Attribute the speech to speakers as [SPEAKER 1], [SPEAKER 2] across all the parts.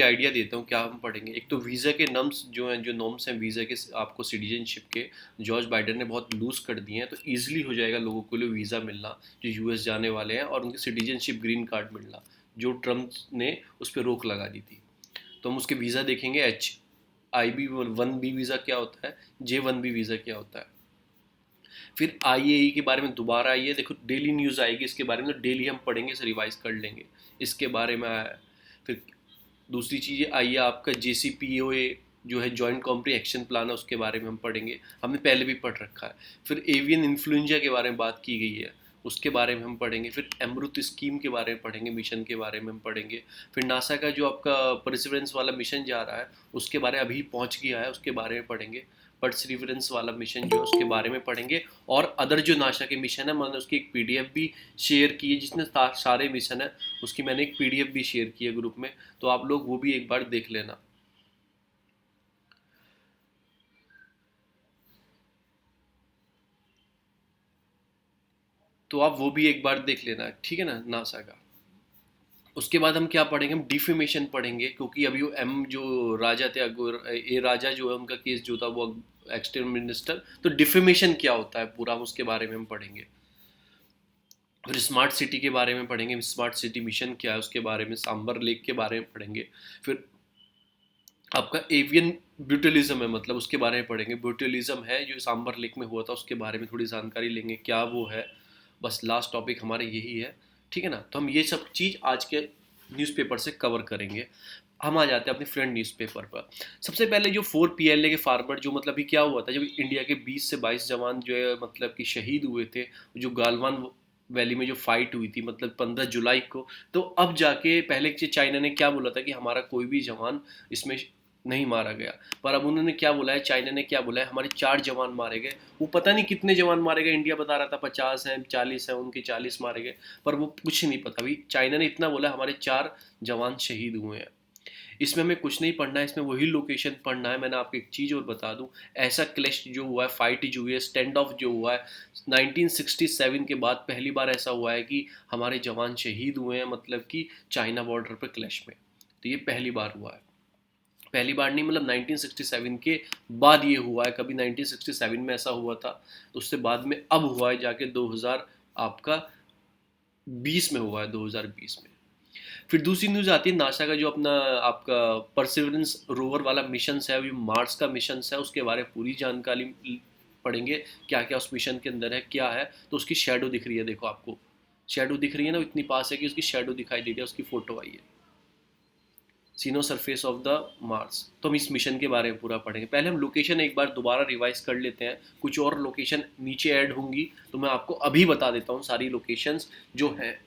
[SPEAKER 1] Idea देता हूँ क्या हम पढ़ेंगे। एक तो वीज़ा के नॉर्म्स जो हैं, जो नॉर्म्स हैं वीज़ा के आपको सिटीजनशिप के, जॉर्ज बाइडेन ने बहुत लूज़ कर दिए हैं, तो ईजिली हो जाएगा लोगों के लिए वीज़ा मिलना जो यूएस जाने वाले हैं, और उनकी सिटीजनशिप ग्रीन कार्ड मिलना, जो ट्रम्प ने उस पर रोक लगा दी थी। तो हम उसके वीज़ा देखेंगे, H-1B वीज़ा क्या होता है, J-1B वीज़ा क्या होता है। फिर IAE के बारे में दोबारा आइए, देखो डेली न्यूज़ आएगी इसके बारे में, तो डेली हम पढ़ेंगे, इसे रिवाइज कर लेंगे, इसके बारे में आया है। फिर दूसरी चीज़ आई है आपका JCPOA जो है, जॉइंट कॉम्प्री एक्शन प्लान है, उसके बारे में हम पढ़ेंगे, हमने पहले भी पढ़ रखा है। फिर एवियन इन्फ्लुएंजा के बारे में बात की गई है, उसके बारे में हम पढ़ेंगे। फिर अमृत स्कीम के बारे में पढ़ेंगे, मिशन के बारे में हम पढ़ेंगे। फिर नासा का जो आपका परसिवरेंस वाला मिशन जा रहा है, उसके बारे में अभी पहुंच गया है, उसके बारे में पढ़ेंगे। परसिवरेंस वाला मिशन जो है उसके बारे में पढ़ेंगे। और अदर जो नासा के मिशन है, मैंने उसकी एक PDF भी शेयर की है, जिसमें सारे मिशन है, उसकी मैंने एक PDF भी शेयर की है ग्रुप में, तो आप लोग वो भी एक बार देख लेना। तो आप वो भी एक बार देख लेना, ठीक है ना, नासा का। उसके बाद हम क्या पढ़ेंगे, हम डिफेमेशन पढ़ेंगे, क्योंकि अभी वो एम जो राजा थे, ए राजा जो है, उनका केस जो था वो एक्सटर्नल मिनिस्टर, तो डिफेमेशन क्या होता है पूरा, हम उसके बारे में हम पढ़ेंगे। फिर स्मार्ट सिटी के बारे में पढ़ेंगे, स्मार्ट सिटी मिशन क्या है उसके बारे में, सांबर लेक के बारे में पढ़ेंगे। फिर आपका एवियन ब्यूटलिज्म है, मतलब उसके बारे में पढ़ेंगे, ब्यूटलिज्म है जो सांबर लेक में हुआ था, उसके बारे में थोड़ी जानकारी लेंगे क्या वो है। बस लास्ट टॉपिक हमारे यही है, ठीक है ना। तो हम ये सब चीज़ आज के न्यूज़पेपर से कवर करेंगे। हम आ जाते हैं अपने फ्रेंड न्यूज़पेपर पर। सबसे पहले जो 4 PLA के फार्मर, जो मतलब भी क्या हुआ था, जब इंडिया के 20 से 22 जवान जो है मतलब कि शहीद हुए थे, जो गालवान वैली में जो फाइट हुई थी, मतलब 15 जुलाई को, तो अब जाके पहले चाइना ने क्या बोला था कि हमारा कोई भी जवान इसमें नहीं मारा गया, पर अब उन्होंने क्या बोला है, चाइना ने क्या बोला है, हमारे 4 जवान मारे गए। वो पता नहीं कितने जवान मारे गए, इंडिया बता रहा था 50 हैं, 40 हैं, उनके 40 मारे गए, पर वो कुछ नहीं पता। अभी चाइना ने इतना बोला, हमारे 4 जवान शहीद हुए हैं। इसमें हमें कुछ नहीं पढ़ना है, इसमें वही लोकेशन पढ़ना है। मैंने आपको एक चीज़ और बता दूं, ऐसा क्लैश जो हुआ है, फाइट जो हुई है, स्टैंड ऑफ जो हुआ है, 1967 के बाद पहली बार ऐसा हुआ है कि हमारे जवान शहीद हुए हैं, मतलब कि चाइना बॉर्डर पर क्लैश में। तो ये पहली बार हुआ है, पहली बार नहीं, मतलब 1967 के बाद ये हुआ है। कभी 1967 में ऐसा हुआ था, तो उससे बाद में अब हुआ है जाके 2000 आपका 20 में हुआ है, 2020 में। फिर दूसरी न्यूज़ आती है नासा का, जो अपना आपका परसिवरेंस रोवर वाला मिशन है, जो मार्स का मिशन है, उसके बारे में पूरी जानकारी पढ़ेंगे, क्या क्या उस मिशन के अंदर है, क्या है। तो उसकी शेडो दिख रही है, देखो आपको शेडो दिख रही है ना, इतनी पास है कि उसकी शेडो दिखाई दे रही है, उसकी फोटो आई है, सीनो सरफेस ऑफ द मार्स। तो हम इस मिशन के बारे में पूरा पढ़ेंगे। पहले हम लोकेशन एक बार दोबारा रिवाइज कर लेते हैं, कुछ और लोकेशन नीचे ऐड होंगी, तो मैं आपको अभी बता देता हूँ सारी लोकेशंस जो हैं।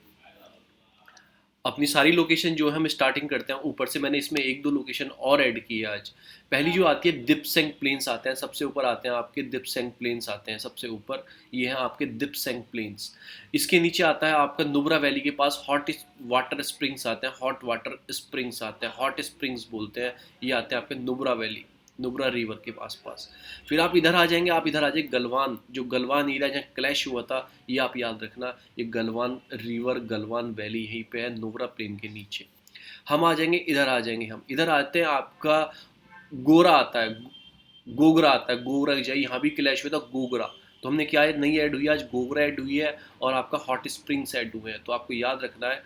[SPEAKER 1] अपनी सारी लोकेशन जो है हम स्टार्टिंग करते हैं ऊपर से, मैंने इसमें एक दो लोकेशन और ऐड की है आज। पहली जो आती है, दिपसेंग प्लेन्स आते हैं, सबसे ऊपर आते हैं आपके दिपसेंग प्लेन्स आते हैं सबसे ऊपर, ये हैं आपके दिपसेंग प्लेन्स। इसके नीचे आता है आपका नुब्रा वैली के पास हॉट वाटर स्प्रिंग्स आते हैं, हॉट वाटर स्प्रिंग्स आते हैं, हॉट स्प्रिंग्स बोलते हैं, ये आते हैं आपके नुब्रा वैली, नुब्रा रिवर के आसपास। फिर आप इधर आ जाएंगे, आप इधर आ जाएंगे गलवान, जो गलवान एरिया जहाँ क्लैश हुआ था, ये आप याद रखना, ये गलवान रिवर, गलवान वैली यहीं पे है, नुब्रा प्लेन के नीचे। हम आ जाएंगे, इधर आ जाएंगे, हम इधर आते हैं, आपका गोरा आता है, गोगरा आता है, गोगरा की जगह यहाँ भी क्लैश हुआ था, गोगरा। तो हमने क्या है, नई ऐड हुई है आज, गोगरा ऐड हुई है, और आपका हॉट स्प्रिंग्स ऐड हुए हैं। तो आपको याद रखना है,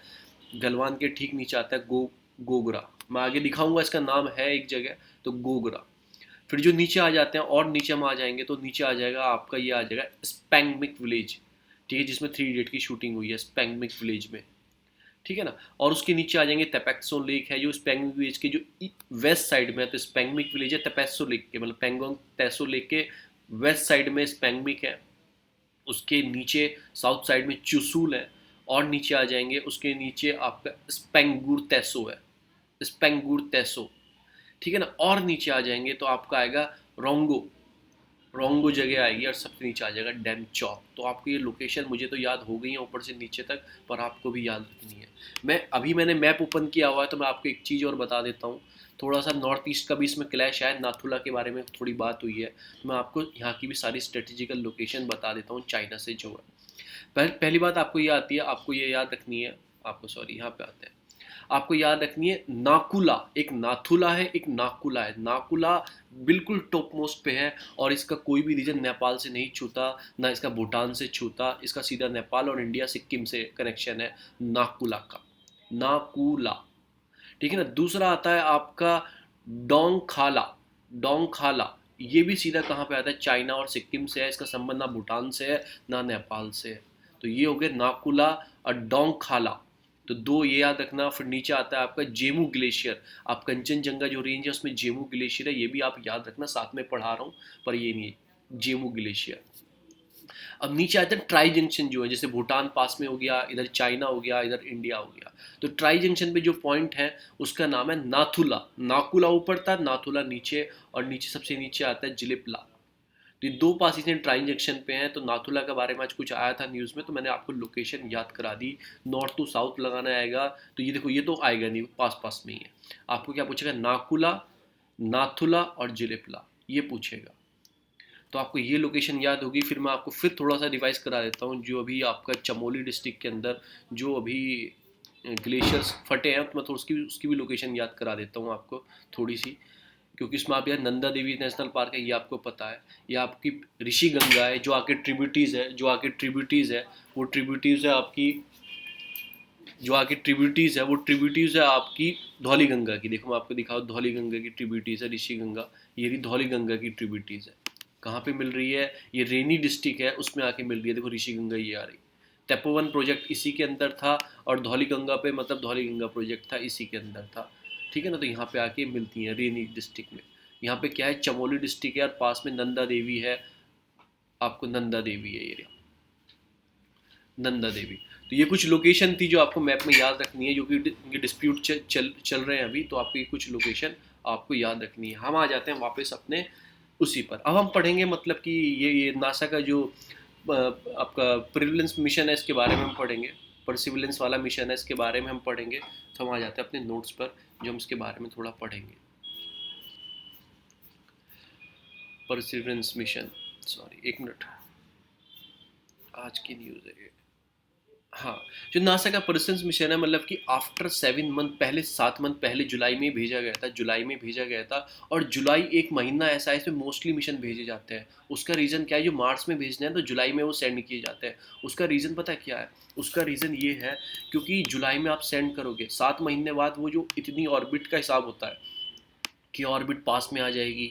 [SPEAKER 1] गलवान के ठीक नीचे आता है गोगरा, मैं आगे दिखाऊंगा, इसका नाम है एक जगह, तो गोगरा। फिर जो नीचे आ जाते हैं, और नीचे हम आ जाएंगे, तो नीचे आ जाएगा आपका, ये आ जाएगा स्पेंगमिक विलेज, ठीक है, जिसमें 3 इडियट की शूटिंग हुई है स्पेंगमिक विलेज में, ठीक है ना। और उसके नीचे आ जाएंगे, तेपेक्सो लेक है, जो स्पेंगमिक विलेज के जो वेस्ट साइड में है, तो स्पेंगमिक विलेज है तेपेसो लेक के, मतलब पेंगोंग तेसो लेक के वेस्ट साइड में स्पेंगमिक है। उसके नीचे साउथ साइड में चुसूल है, और नीचे आ जाएंगे, उसके नीचे आपका स्पेंगुर तेसो है, स्पेंगुर तेसो, ठीक है ना। और नीचे आ जाएंगे तो आपका आएगा रोंगो, रोंगो जगह आएगी, और सबसे नीचे आ जाएगा डैम चौक। तो आपको ये लोकेशन मुझे तो याद हो गई है ऊपर से नीचे तक, पर आपको भी याद रखनी है। मैंने मैप ओपन किया हुआ है, तो मैं आपको एक चीज़ और बता देता हूँ। थोड़ा सा नॉर्थ ईस्ट का भी इसमें क्लैश है, नाथुला के बारे में थोड़ी बात हुई है, तो मैं आपको यहाँ की भी सारी स्ट्रेटेजिकल लोकेशन बता देता हूँ चाइना से जो है। पहली बात आपको ये आती है, आपको ये याद रखनी है, आपको सॉरी यहाँ पे आते हैं, आपको याद रखनी है नाकुला, एक नाथुला है, एक नाकुला है। नाकुला बिल्कुल टॉप मोस्ट पे है और इसका कोई भी रीजन नेपाल से नहीं छूता, ना इसका भूटान से छूता, इसका सीधा नेपाल और इंडिया सिक्किम से कनेक्शन है नाकुला का, नाकुला। ठीक है ना। दूसरा आता है आपका डोंगखाला, डोंगखाला, ये भी सीधा कहाँ पे आता है, चाइना और सिक्किम से है, इसका संबंध ना भूटान से है ना नेपाल से है। तो ये हो गया नाकुला और डोंगखाला। तो दो ये याद रखना। फिर नीचे आता है आपका जेमू ग्लेशियर, आप कंचनजंगा जो रेंज है उसमें जेमू ग्लेशियर है, ये भी आप याद रखना, साथ में पढ़ा रहा हूँ पर ये नहीं है जेमू ग्लेशियर। अब नीचे आते हैं ट्राई जंक्शन जो है, जैसे भूटान पास में हो गया, इधर चाइना हो गया, इधर इंडिया हो गया। तो ट्राई जंक्शन पे जो पॉइंट है उसका नाम है नाथुला। नाकुला ऊपर था, नाथुला नीचे, और नीचे सबसे नीचे आता है जिलिपला। तो ये दो पास इतने ट्राई जंक्शन पे हैं। तो नाथुला के बारे में आज कुछ आया था न्यूज़ में, तो मैंने आपको लोकेशन याद करा दी। नॉर्थ टू साउथ लगाना आएगा, तो ये देखो ये तो आएगा नहीं, पास पास में ही है। आपको क्या पूछेगा, नाकुला, नाथुला और जिलिपला, ये पूछेगा। तो आपको ये लोकेशन याद होगी। फिर मैं आपको फिर थोड़ा सा रिवाइज करा देता हूँ, जो अभी आपका चमोली डिस्ट्रिक्ट के अंदर जो अभी ग्लेशियर्स फटे हैं, तो मैं थोड़ी उसकी भी लोकेशन याद करा देता हूँ आपको थोड़ी सी, क्योंकि इसमें आप यार नंदा देवी नेशनल पार्क है, ये आपको पता है। ये आपकी ऋषि गंगा है, जो आके ट्रिब्यूटीज़ है, जो आके ट्रिब्यूटीज़ है, वो ट्रिब्यूटीज़ है आपकी, जो आगे ट्रिब्यूटीज़ है वो ट्रिब्यूटीज़ है आपकी धौली गंगा की। देखो मैं आपको दिखाऊँ, धौली गंगा की ट्रिब्यूटीज़ है ऋषि गंगा, ये भी धौली गंगा की ट्रिब्यूटीज़ है। कहाँ पे मिल रही है, ये रेनी डिस्ट्रिक्ट है उसमें आके मिल रही है। देखो ऋषि गंगा ये आ रही, तपोवन प्रोजेक्ट इसी के अंदर था, और धौली गंगा पे मतलब धौली गंगा प्रोजेक्ट था इसी के अंदर था। ठीक है ना। तो यहाँ पे आके मिलती हैं रेनी डिस्ट्रिक्ट में। यहाँ पे क्या है, चमोली डिस्ट्रिक्ट है और पास में नंदा देवी है, आपको नंदा देवी है ये, नंदा देवी। तो ये कुछ लोकेशन थी जो आपको मैप में याद रखनी है, जो कि डिस्प्यूट चल रहे हैं अभी, तो आपको ये कुछ लोकेशन आपको याद रखनी है। हम आ जाते हैं वापस अपने उसी पर। अब हम पढ़ेंगे मतलब कि ये नासा का जो आपका प्रिविलेंस मिशन है इसके बारे में हम पढ़ेंगे, परसिविलेंस वाला मिशन है इसके बारे में हम पढ़ेंगे। तो हम आ जाते हैं अपने नोट्स पर, जो हम इसके बारे में थोड़ा पढ़ेंगे। परसिविलेंस मिशन, सॉरी एक मिनट, आज की न्यूज़ है ये। हाँ, जो नासा का पर्सन्स मिशन है, मतलब कि आफ्टर 7 मंथ पहले, 7 मंथ पहले जुलाई में भेजा गया था, जुलाई में भेजा गया था। और जुलाई एक महीना ऐसा है इसमें मोस्टली मिशन भेजे जाते हैं। उसका रीज़न क्या है, जो मार्च में भेजने हैं तो जुलाई में वो सेंड किए जाते हैं। उसका रीज़न पता है क्या है, उसका रीज़न ये है क्योंकि जुलाई में आप सेंड करोगे, 7 महीने बाद वो जो इतनी ऑर्बिट का हिसाब होता है कि ऑर्बिट पास में आ जाएगी,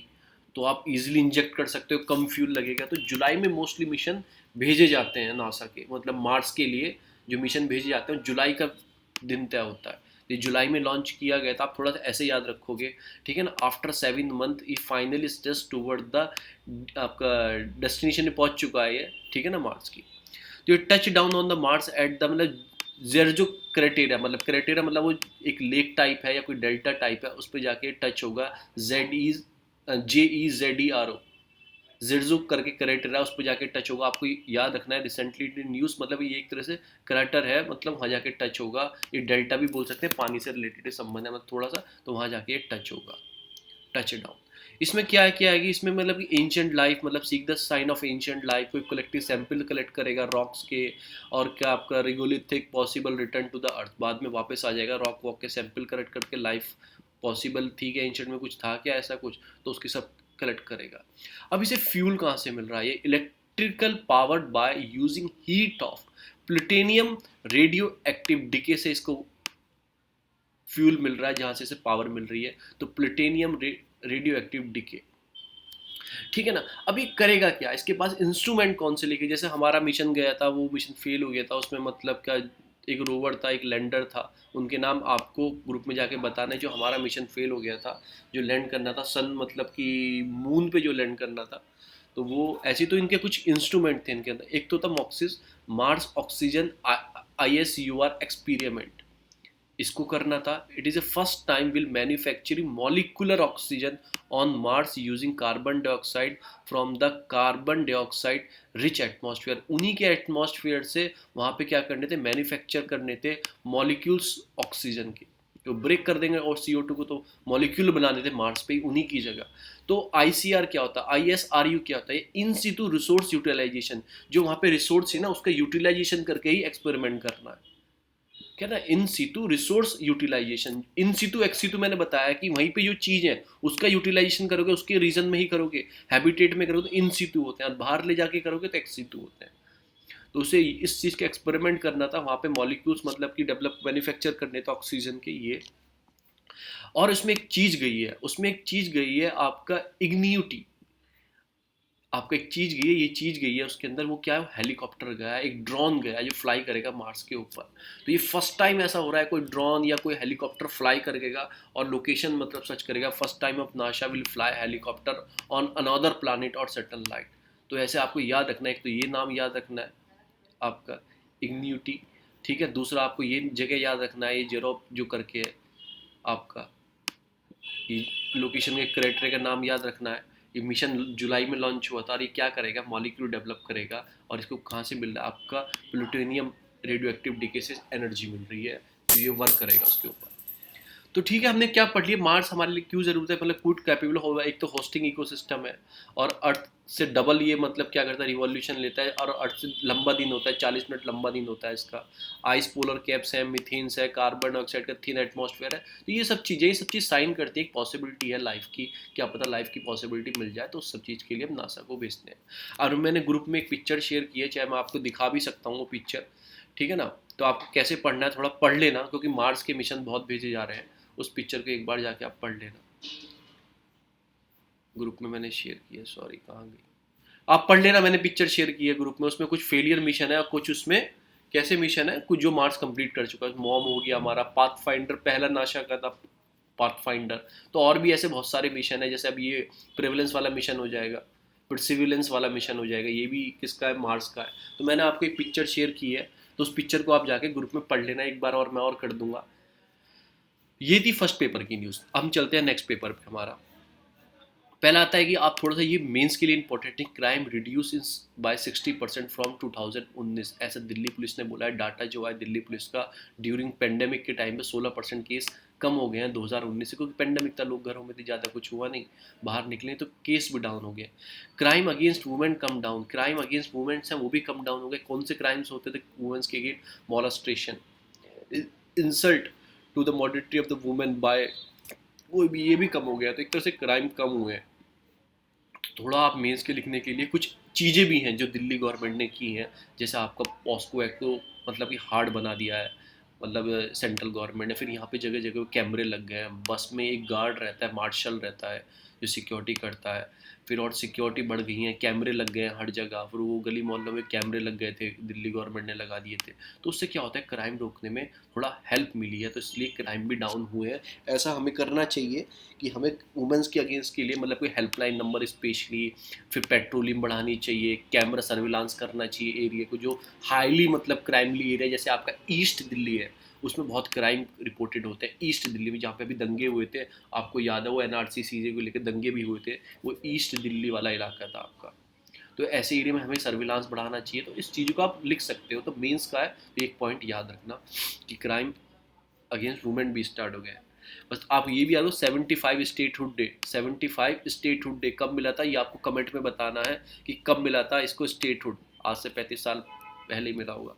[SPEAKER 1] तो आप इजीली इंजेक्ट कर सकते हो, कम फ्यूल लगेगा। तो जुलाई में मोस्टली मिशन भेजे जाते हैं नासा के, मतलब मार्स के लिए जो मिशन भेजे जाते हैं जुलाई का दिन तय होता है। ये जुलाई में लॉन्च किया गया था, आप थोड़ा सा ऐसे याद रखोगे। ठीक है ना। आफ्टर 7 मंथ ये फाइनली जस्ट टूवर्ड द आपका डेस्टिनेशन में पहुंच चुका है ये। ठीक है ना, मार्स की। तो ये touch down on the Mars at the मतलब जेरजो क्राइटेरिया, मतलब क्राइटेरिया मतलब वो एक लेक टाइप है या कोई डेल्टा टाइप है, उस पर जाके टच होगा। JEZERO, जिर्जो करके करेक्टर है, उस पर जाके टच होगा। आपको याद रखना है, रिसेंटली न्यूज़ मतलब ये एक तरह से करेक्टर है, मतलब वहाँ जाके टच होगा। ये डेल्टा भी बोल सकते हैं, पानी से रिलेटेड संबंध है मतलब थोड़ा सा, तो वहाँ जाके ये टच होगा, टच डाउन। इसमें क्या है, क्या आएगी इसमें, मतलब कि एंशिएंट लाइफ, मतलब seek the sign of ancient life, कोई कलेक्टिव सैंपल कलेक्ट करेगा रॉक्स के, और क्या आपका regolithic possible return to the earth, बाद में वापस आ जाएगा रॉक वॉक के सैंपल कलेक्ट करके, लाइफ पॉसिबल थी क्या एंशिएंट में, कुछ था क्या ऐसा कुछ, तो उसकी सब कलेक्ट करेगा। अब इसे फ्यूल कहाँ से मिल रहा है, ये electrical powered by using heat of plutonium radio active decay से इसको फ्यूल मिल रहा है, जहाँ से इसे पावर मिल रही है। तो प्लूटोनियम रेडियो एक्टिव डिके। ठीक है ना। अभी करेगा क्या, इसके पास इंस्ट्रूमेंट कौन से लेके, जैसे हमारा मिशन गया था वो मिशन फेल हो गया था, उसमें मतलब क्या, एक रोवर था, एक लैंडर था, उनके नाम आपको ग्रुप में जाके बताना है। जो हमारा मिशन फेल हो गया था, जो लैंड करना था सन मतलब कि मून पे जो लैंड करना था, तो वो ऐसी, तो इनके कुछ इंस्ट्रूमेंट थे इनके अंदर। एक तो था मॉक्सिस, मार्स ऑक्सीजन ISUR एक्सपेरिमेंट, इसको करना था। It is a first time will manufacturing molecular oxygen on Mars using carbon dioxide from the carbon dioxide rich atmosphere. उन्हीं के एटमॉस्फेयर से वहाँ पे क्या करने थे, मैन्युफैक्चर करने थे मॉलिक्यूल्स ऑक्सीजन के, तो ब्रेक कर देंगे और CO2 को, तो मॉलिक्यूल बनाने थे मार्स पे उन्हीं की जगह। तो ICR क्या होता है, ISRU क्या होता है, इन सिटू रिसोर्स यूटिलाइजेशन, जो वहाँ पे रिसोर्स है ना उसका यूटिलाइजेशन करके ही एक्सपेरिमेंट करना है। क्या ना in situ resource utilisation, in situ ex situ मैंने बताया कि वहीं पे जो चीज़ है उसका यूटिलाइजेशन करोगे, उसके रीजन में ही करोगे, हैबिटेट में करोगे तो इन सीटू होते हैं, और बाहर ले जाके करोगे तो एक्स सीटू होते हैं। तो उसे इस चीज़ का एक्सपेरिमेंट करना था, वहाँ पे मॉलिक्यूल्स मतलब कि डेवलप मैन्युफैक्चर करने थे ऑक्सीजन के ये। और उसमें एक चीज़ गई है, उसमें एक चीज़ गई है आपका इग्निटी, आपका एक चीज़ गई है, ये चीज़ गई है उसके अंदर, वो क्या है, हेलीकॉप्टर गया है, एक ड्रोन गया है जो फ्लाई करेगा मार्स के ऊपर। तो ये फर्स्ट टाइम ऐसा हो रहा है, कोई ड्रोन या कोई हेलीकॉप्टर फ्लाई करेगा और लोकेशन मतलब सर्च करेगा, first time of NASA will fly helicopter on another planet और सैटेलाइट। तो ऐसे आपको याद रखना है, एक तो ये नाम याद रखना है आपका इग्निटी, ठीक है। दूसरा आपको ये जगह याद रखना है, ये जेरोप जो करके है आपका, ये लोकेशन के क्रेटर का नाम याद रखना है। ये मिशन जुलाई में लॉन्च हुआ था और ये क्या करेगा, मॉलिक्यूल डेवलप करेगा, और इसको कहाँ से मिल रहा है, आपका प्लूटोनियम रेडियो एक्टिव डीके से एनर्जी मिल रही है, तो ये वर्क करेगा उसके ऊपर। तो ठीक है, हमने क्या पढ़ लिया, मार्स हमारे लिए क्यों ज़रूरत है, मतलब कूड कैपेबल होगा, एक तो होस्टिंग इकोसिस्टम है, और अर्थ से डबल ये मतलब क्या करता है, रिवॉल्यूशन लेता है, और अर्थ से लंबा दिन होता है, 40 मिनट लंबा दिन होता है इसका। आइस पोलर कैप्स है, मिथेन्स है, कार्बन डाइऑक्साइड का थिन एटमॉस्फेयर है। तो ये सब चीज़ साइन करती है, एक पॉसिबिलिटी है लाइफ की, क्या पता लाइफ की पॉसिबिलिटी मिल जाए, तो उस सब चीज़ के लिए हम नासा को भेजते हैं। और मैंने ग्रुप में एक पिक्चर शेयर की है, चाहे मैं आपको दिखा भी सकता हूँ वो पिक्चर, ठीक है ना। तो आपको कैसे पढ़ना है थोड़ा पढ़ लेना, क्योंकि मार्स के मिशन बहुत भेजे जा रहे हैं, उस पिक्चर को एक बार जाके आप पढ़ लेना, ग्रुप में मैंने शेयर किया, सॉरी कहाँ गई, आप पढ़ लेना, मैंने पिक्चर शेयर की है ग्रुप में, उसमें कुछ फेलियर मिशन है और कुछ उसमें कैसे मिशन है, कुछ जो मार्स कंप्लीट कर चुका है, मॉम हो गया हमारा, पाथ फाइंडर पहला नासा का था, पाथ फाइंडर। तो और भी ऐसे बहुत सारे मिशन है, जैसे अब ये प्रिवलेंस वाला मिशन हो जाएगा, परसिविलेंस वाला मिशन हो जाएगा, ये भी किसका है, मार्स का है। तो मैंने आपको एक पिक्चर शेयर की है, तो उस पिक्चर को आप जाके ग्रुप में पढ़ लेना एक बार, और मैं और कर दूंगा। ये थी फर्स्ट पेपर की न्यूज़। अब हम चलते हैं नेक्स्ट पेपर पे हमारा। पहला आता है कि आप थोड़ा सा ये मेंस के लिए इंपॉर्टेंट है, क्राइम रिड्यूस बाय 60% फ्रॉम 2019, ऐसा दिल्ली पुलिस ने बोला है। डाटा जो है दिल्ली पुलिस का, ड्यूरिंग पेंडेमिक के टाइम पे 16% केस कम हो गए हैं 2019 से, क्योंकि पेंडेमिक था, लोग घरों में थे, ज़्यादा कुछ हुआ नहीं, बाहर निकले तो केस भी डाउन हो गए। Crime against women come down, crime against womens हैं वो भी कम डाउन हो गए। कौन से क्राइम्स होते थे वुमेन्स के against, molestation, insult to the modesty of the women by, वो भी ये भी कम हो गया। तो एक तरह से क्राइम कम हुए हैं। थोड़ा आप मेंस के लिखने के लिए कुछ चीज़ें भी हैं जो दिल्ली गवर्नमेंट ने की हैं, जैसे आपका पॉस्को एक्ट को मतलब कि हार्ड बना दिया है, मतलब सेंट्रल गवर्नमेंट ने। फिर यहाँ पे जगह जगह कैमरे लग गए हैं, बस में एक गार्ड रहता है, मार्शल रहता है जो सिक्योरिटी करता है। फिर और सिक्योरिटी बढ़ गई है, कैमरे लग गए हैं हर जगह, फिर वो गली मोहल्लों में कैमरे लग गए थे, दिल्ली गवर्नमेंट ने लगा दिए थे। तो उससे क्या होता है, क्राइम रोकने में थोड़ा हेल्प मिली है, तो इसलिए क्राइम भी डाउन हुए हैं। ऐसा हमें करना चाहिए कि हमें वुमेंस के अगेंस्ट के लिए मतलब कोई हेल्पलाइन नंबर स्पेशली, फिर पेट्रोलिंग बढ़ानी चाहिए, कैमरा सर्विलांस करना चाहिए एरिया को, जो हाईली मतलब क्राइमली एरिया, जैसे आपका ईस्ट दिल्ली है, उसमें बहुत क्राइम रिपोर्टेड होते हैं ईस्ट दिल्ली में, जहाँ पे अभी दंगे हुए थे, आपको याद है वो एनआरसी सीजे को लेकर दंगे भी हुए थे, वो ईस्ट दिल्ली वाला इलाका था आपका। तो ऐसे एरिया में हमें सर्विलांस बढ़ाना चाहिए। तो इस चीज़ को आप लिख सकते हो, तो मेंस का है, तो एक पॉइंट याद रखना कि क्राइम अगेंस्ट वुमेन भी स्टार्ट हो गया है। बस आप ये भी याद हो, 75 स्टेटहुड डे, 75 स्टेटहुड डे कब मिला था, ये आपको कमेंट में बताना है कि कब मिला था इसको स्टेटहुड। आज से 35 साल पहले ही मिला होगा।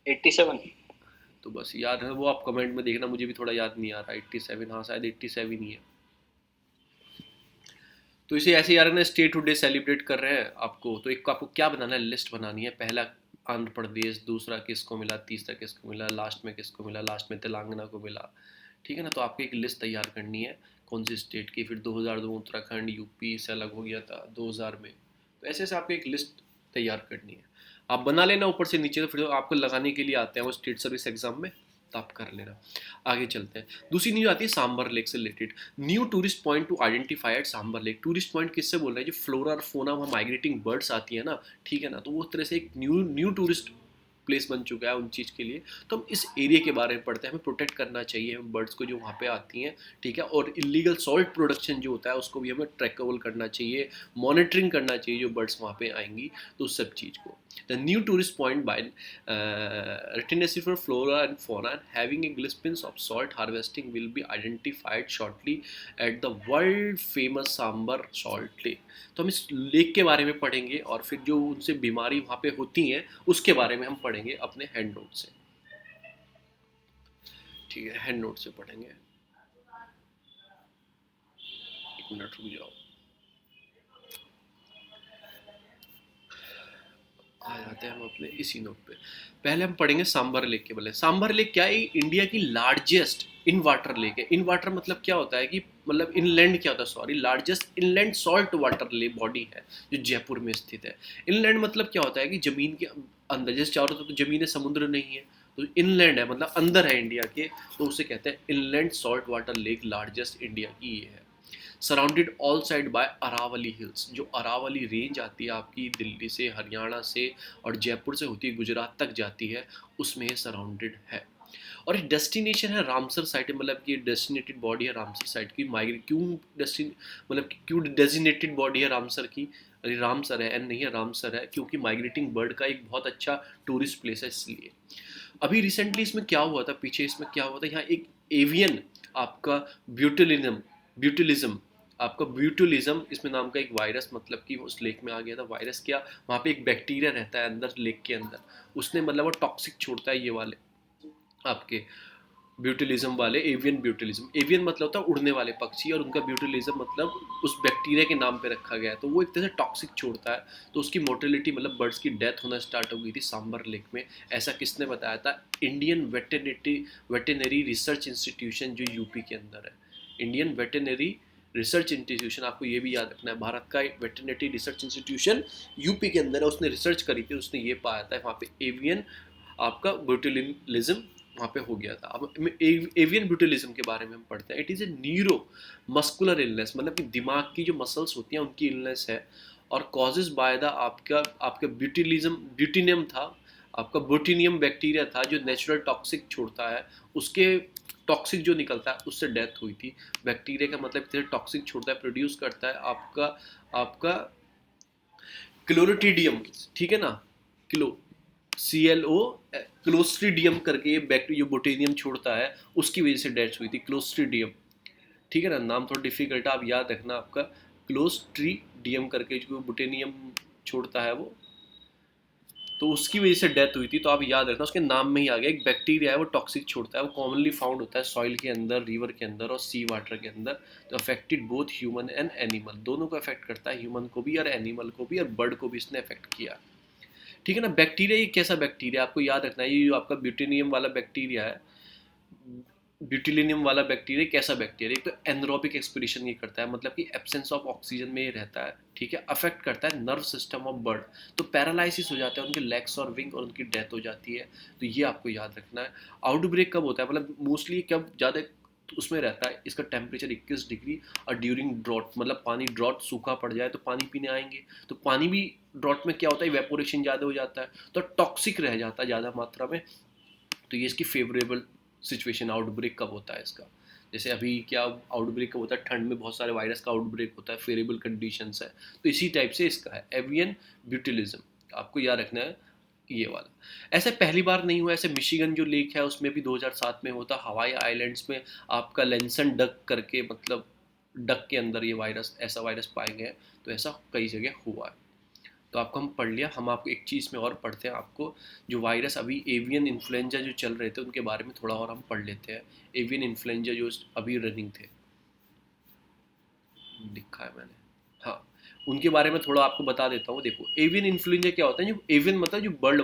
[SPEAKER 2] 87।
[SPEAKER 1] तो बस याद है वो, आप कमेंट में देखना, मुझे भी थोड़ा याद नहीं आ रहा। 87, हाँ शायद 87 ही है। तो इसे ऐसे यार ना स्टेटहुड डे सेलिब्रेट कर रहे हैं आपको, तो एक आपको क्या बनाना है, लिस्ट बनानी है। पहला आंध्र प्रदेश, दूसरा किसको मिला, तीसरा किसको मिला, लास्ट में किसको मिला, लास्ट में तेलंगाना को मिला, ठीक है ना। तो आपको एक लिस्ट तैयार करनी है कौन सी स्टेट की। फिर 2002 उत्तराखंड, यूपी से अलग हो गया था 2000 में। तो ऐसे ऐसे आपको एक लिस्ट तैयार करनी है, आप बना लेना ऊपर से नीचे, तो फिर आपको लगाने के लिए आते हैं वो स्टेट सर्विस एग्जाम में, तो आप कर लेना। आगे चलते हैं, दूसरी न्यूज आती है सांबर लेक से related. New tourist point to identify at Sambhar lake. Tourist point किससे बोल रहे हैं, जो फ्लोरा और फोना वहाँ माइग्रेटिंग बर्ड्स आती है ना, ठीक है ना, तो वो तरह से एक न्यू न्यू टूरिस्ट प्लेस बन चुका है उन चीज़ के लिए। तो हम इस एरिया के बारे में पढ़ते हैं, हमें प्रोटेक्ट करना चाहिए बर्ड्स को जो वहाँ पे आती हैं, ठीक है। और इलीगल सॉल्ट प्रोडक्शन जो होता है उसको भी हमें ट्रैकेबल करना चाहिए, मॉनिटरिंग करना चाहिए जो बर्ड्स वहाँ पे आएंगी, तो उस सब चीज़ को। The new tourist point by retinacea for flora and fauna and having a glimpse of salt harvesting will be identified shortly at the world famous Sambhar salt lake। तो हम इस लेक के बारे में पढ़ेंगे, और फिर जो उनसे बीमारी वहाँ पे होती हैं उसके बारे में हम पढ़ेंगे अपने हैंड नोट से। ठीक है, हैंड नोट से पढ़ेंगे। एक मिनट रुक जाओ, आ जाते हैं हम अपने इसी नोट पे। पहले हम पढ़ेंगे सांबर लेक के बारे में। सांबर लेक क्या है? इंडिया की लार्जेस्ट इन वाटर लेक है। इन वाटर मतलब क्या होता है कि मतलब इनलैंड क्या होता है, sorry, largest inland salt water lake body है जो जयपुर में स्थित है। इनलैंड मतलब क्या होता है कि जमीन के अंदर, जैसे चारों तरफ तो जमीन है, समुद्र नहीं है, तो इनलैंड है मतलब अंदर है इंडिया के, तो उसे कहते हैं inland salt water lake, largest India की ये है। Surrounded all side by Aravalli hills, जो अरावली रेंज आती है आपकी दिल्ली से, हरियाणा से और जयपुर से होती है गुजरात तक जाती है, उसमें ये सराउंडेड है। और ये डेस्टिनेशन है रामसर साइट, मतलब कि डेस्टिनेटेड बॉडी है रामसर साइट की। माइग्रेट क्यों डेस्टिन मतलब कि क्यों डेजिग्नेटेड बॉडी है रामसर की? अरे रामसर है, एन नहीं है, रामसर है, क्योंकि माइग्रेटिंग बर्ड का एक बहुत अच्छा टूरिस्ट प्लेस है इसलिए। अभी रिसेंटली इसमें क्या हुआ था, पीछे इसमें क्या हुआ था, यहाँ एक एवियन आपका ब्यूटिलिज्म ब्यूटिलिज्म आपका ब्यूटिलिज्म इसमें नाम का एक वायरस, मतलब कि उस लेक में आ गया था। वायरस क्या, वहाँ पे एक बैक्टीरिया रहता है अंदर लेक के अंदर, उसने मतलब वो टॉक्सिक छोड़ता है ये वाले आपके ब्यूटिलिज्म वाले। एवियन ब्यूटिलिज्म, एवियन मतलब होता है उड़ने वाले पक्षी, और उनका ब्यूटिलिज्म मतलब उस बैक्टीरिया के नाम पे रखा गया है, तो वो एक तरह से टॉक्सिक छोड़ता है, तो उसकी मोर्टेलिटी मतलब बर्ड्स की डेथ होना स्टार्ट हो गई थी सांबर लेक में। ऐसा किसने बताया था? इंडियन वेटेनरी रिसर्च इंस्टीट्यूशन जो यूपी के अंदर है। इंडियन वेटेनरी रिसर्च इंस्टीट्यूशन, आपको ये भी याद रखना है, भारत का एक वेटेनरी रिसर्च इंस्टीट्यूशन यूपी के अंदर है, उसने रिसर्च करी थी, उसने ये पाया था वहाँ पे एवियन आपका ब्यूटिलिज्म वहाँ पे हो गया था। अब एवियन ब्यूटिलिज्म के बारे में हम पढ़ते हैं। It is a neuro muscular illness, मतलब कि दिमाग की जो मसल्स होती हैं उनकी इलनेस है, और कॉजेज बाय द आपका आपका ब्यूटिलिज्म ब्यूटिनियम था, आपका ब्यूटिनियम बैक्टीरिया था जो नेचुरल टॉक्सिक छोड़ता है, उसके टॉक्सिक जो निकलता है उससे डेथ हुई थी। बैक्टीरिया का मतलब टॉक्सिक छोड़ता है, प्रोड्यूस करता है आपका आपका क्लोरोटिडियम, ठीक है ना, क्लो CLO क्लोस्ट्रीडियम करके ये बैक्टीरिया जो बोटेनियम छोड़ता है, उसकी वजह से डेथ हुई थी, क्लोस्ट्रीडियम। ठीक है ना, नाम थोड़ा डिफिकल्ट है, आप याद रखना आपका क्लोस्ट्रीडियम करके जो बोटेनियम छोड़ता है वो, तो उसकी वजह से डेथ हुई थी, तो आप याद रखना उसके नाम में ही आ गया, एक बैक्टीरिया है वो टॉक्सिक छोड़ता है, वो कॉमनली फाउंड होता है सॉइल के अंदर, रिवर के अंदर और सी वाटर के अंदर। तो affected both human and animal, दोनों को अफेक्ट करता है, ह्यूमन को भी और एनिमल को भी, और बर्ड को भी इसने अफेक्ट किया। ठीक है ना। बैक्टीरिया ये कैसा बैक्टीरिया, आपको याद रखना है, ये जो आपका ब्यूटेनियम वाला बैक्टीरिया है, ब्यूटिलिनियम वाला बैक्टीरिया कैसा बैक्टीरिया, एक तो एनरोबिक एक्सपीडिशन ये करता है, मतलब कि एब्सेंस ऑफ ऑक्सीजन में ये रहता है, ठीक है। अफेक्ट करता है नर्व सिस्टम ऑफ बर्ड, तो पैरालिसिस हो जाता है उनके लेग्स और विंग, और उनकी डेथ हो जाती है, तो ये आपको याद रखना है। आउटब्रेक कब होता है, मतलब मोस्टली कब ज़्यादा उसमें रहता है, इसका टेम्परेचर 21 डिग्री, और ड्यूरिंग ड्रॉट, मतलब पानी ड्रॉट सूखा पड़ जाए तो पानी पीने आएंगे, तो पानी भी ड्रॉट में क्या होता है, इवेपोरेशन ज़्यादा हो जाता है, तो टॉक्सिक रह जाता है ज़्यादा मात्रा में, तो ये इसकी फेवरेबल सिचुएशन। आउटब्रेक कब होता है इसका, जैसे अभी क्या आउटब्रेक कब होता है, ठंड में बहुत सारे वायरस का आउटब्रेक होता है, फेवरेबल कंडीशंस है, तो इसी टाइप से इसका है एवियन ब्यूटिलिज्म, आपको याद रखना है ये वाला। ऐसे पहली बार नहीं हुआ, ऐसे मिशिगन जो लेक है उसमें भी 2007 में होता, हवाई आइलैंड्स में आपका लेंसन डक करके, मतलब डक के अंदर ये वायरस, ऐसा वायरस पाए गए हैं, तो ऐसा कई जगह हुआ है। तो आपको हम पढ़ लिया, हम आपको एक चीज़ में और पढ़ते हैं, आपको जो वायरस अभी एवियन इन्फ्लुएंजा जो चल रहे थे उनके बारे में थोड़ा और हम पढ़ लेते हैं। एवियन इन्फ्लुएंजा जो अभी रनिंग थे, लिखा है मैंने, हाँ, उनके बारे में थोड़ा आपको बता देता हूँ। देखो एवियन इन्फ्लुएंजा क्या होता है, जो एवियन मतलब जो बर्ड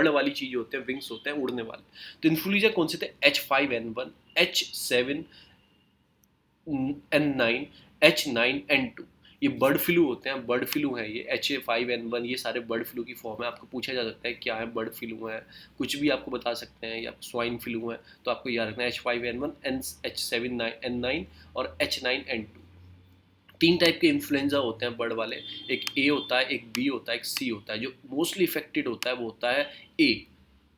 [SPEAKER 1] वाली चीज़ होते हैं, विंग्स होते हैं उड़ने वाले, तो इन्फ्लुएंजा कौन से थे, H5N1, H7N9, H9N2, ये बर्ड फ्लू होते हैं, बर्ड फ्लू है ये, H5N1, ये सारे बर्ड फ्लू की फॉर्म है। आपको पूछा जा सकता है क्या है, बर्ड फ्लू है, कुछ भी आपको बता सकते हैं, या स्वाइन फ्लू है, तो आपको याद रखना है H5N1, H7N9 और H9N2। तीन टाइप के इन्फ्लुएंजा होते हैं बर्ड वाले, एक ए होता है, एक बी होता है, एक सी होता है। जो मोस्टली इफेक्टेड होता है वो होता है ए,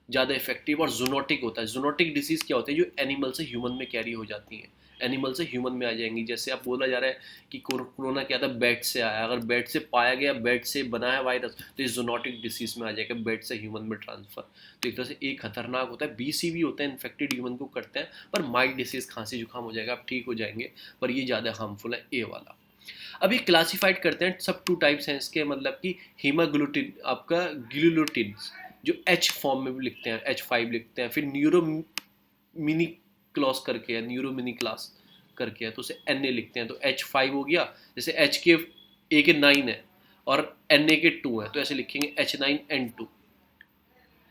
[SPEAKER 1] ज़्यादा इफेक्टिव, और जूनोटिक होता है। जूनोटिक डिसीज़ क्या होता है, जो एनिमल से ह्यूमन में कैरी हो जाती हैं, एनिमल से ह्यूमन में आ जाएंगी। जैसे आप बोला जा रहा है कि कोरोना क्या था, बैट से आया, अगर बैट से पाया गया, बैट से बना है वायरस, तो ये जूनोटिक डिसीज में आ जाएगा, बैट से ह्यूमन में ट्रांसफर। तो एक तरह से एक खतरनाक होता है, BCV होता है, इन्फेक्टेड ह्यूमन को करते हैं, पर माइल्ड डिसीज, खांसी जुकाम हो जाएगा, आप ठीक हो जाएंगे, पर ये ज़्यादा हार्मफुल है ए वाला। अभी क्लासिफाइड करते हैं, सब 2 टाइप्स हैं इसके, मतलब कि हीमाग्लूटिन, आपका ग्लूटिन जो H फॉर्म में भी लिखते हैं, H5 लिखते हैं, फिर न्यूरोमिनिक क्लॉज करके है, न्यूरोमिनी क्लास करके है, तो उसे एन ए लिखते हैं। तो H5 हो गया, जैसे एच के ए के 9 है और एन ए के 2 है, तो ऐसे लिखेंगे H9N2।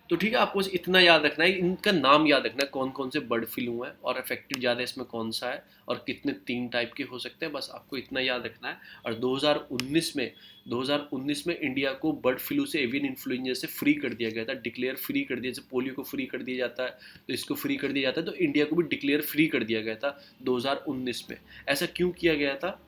[SPEAKER 1] तो ठीक है, आपको बस इतना याद रखना है, इनका नाम याद रखना है, कौन कौन से बर्ड फ्लू हैं और इफेक्टिव ज़्यादा इसमें कौन सा है और कितने 3 टाइप के हो सकते हैं, बस आपको इतना याद रखना है। और 2019 में इंडिया को बर्ड फ्लू से, एवियन इन्फ्लुएंजा से फ्री कर दिया गया था, डिक्लेयर फ्री कर दिया। जैसे पोलियो को फ्री कर दिया जाता है तो इसको फ्री कर दिया जाता है, तो इंडिया को भी डिक्लेयर फ्री कर दिया गया था 2019 में। ऐसा क्यों किया गया था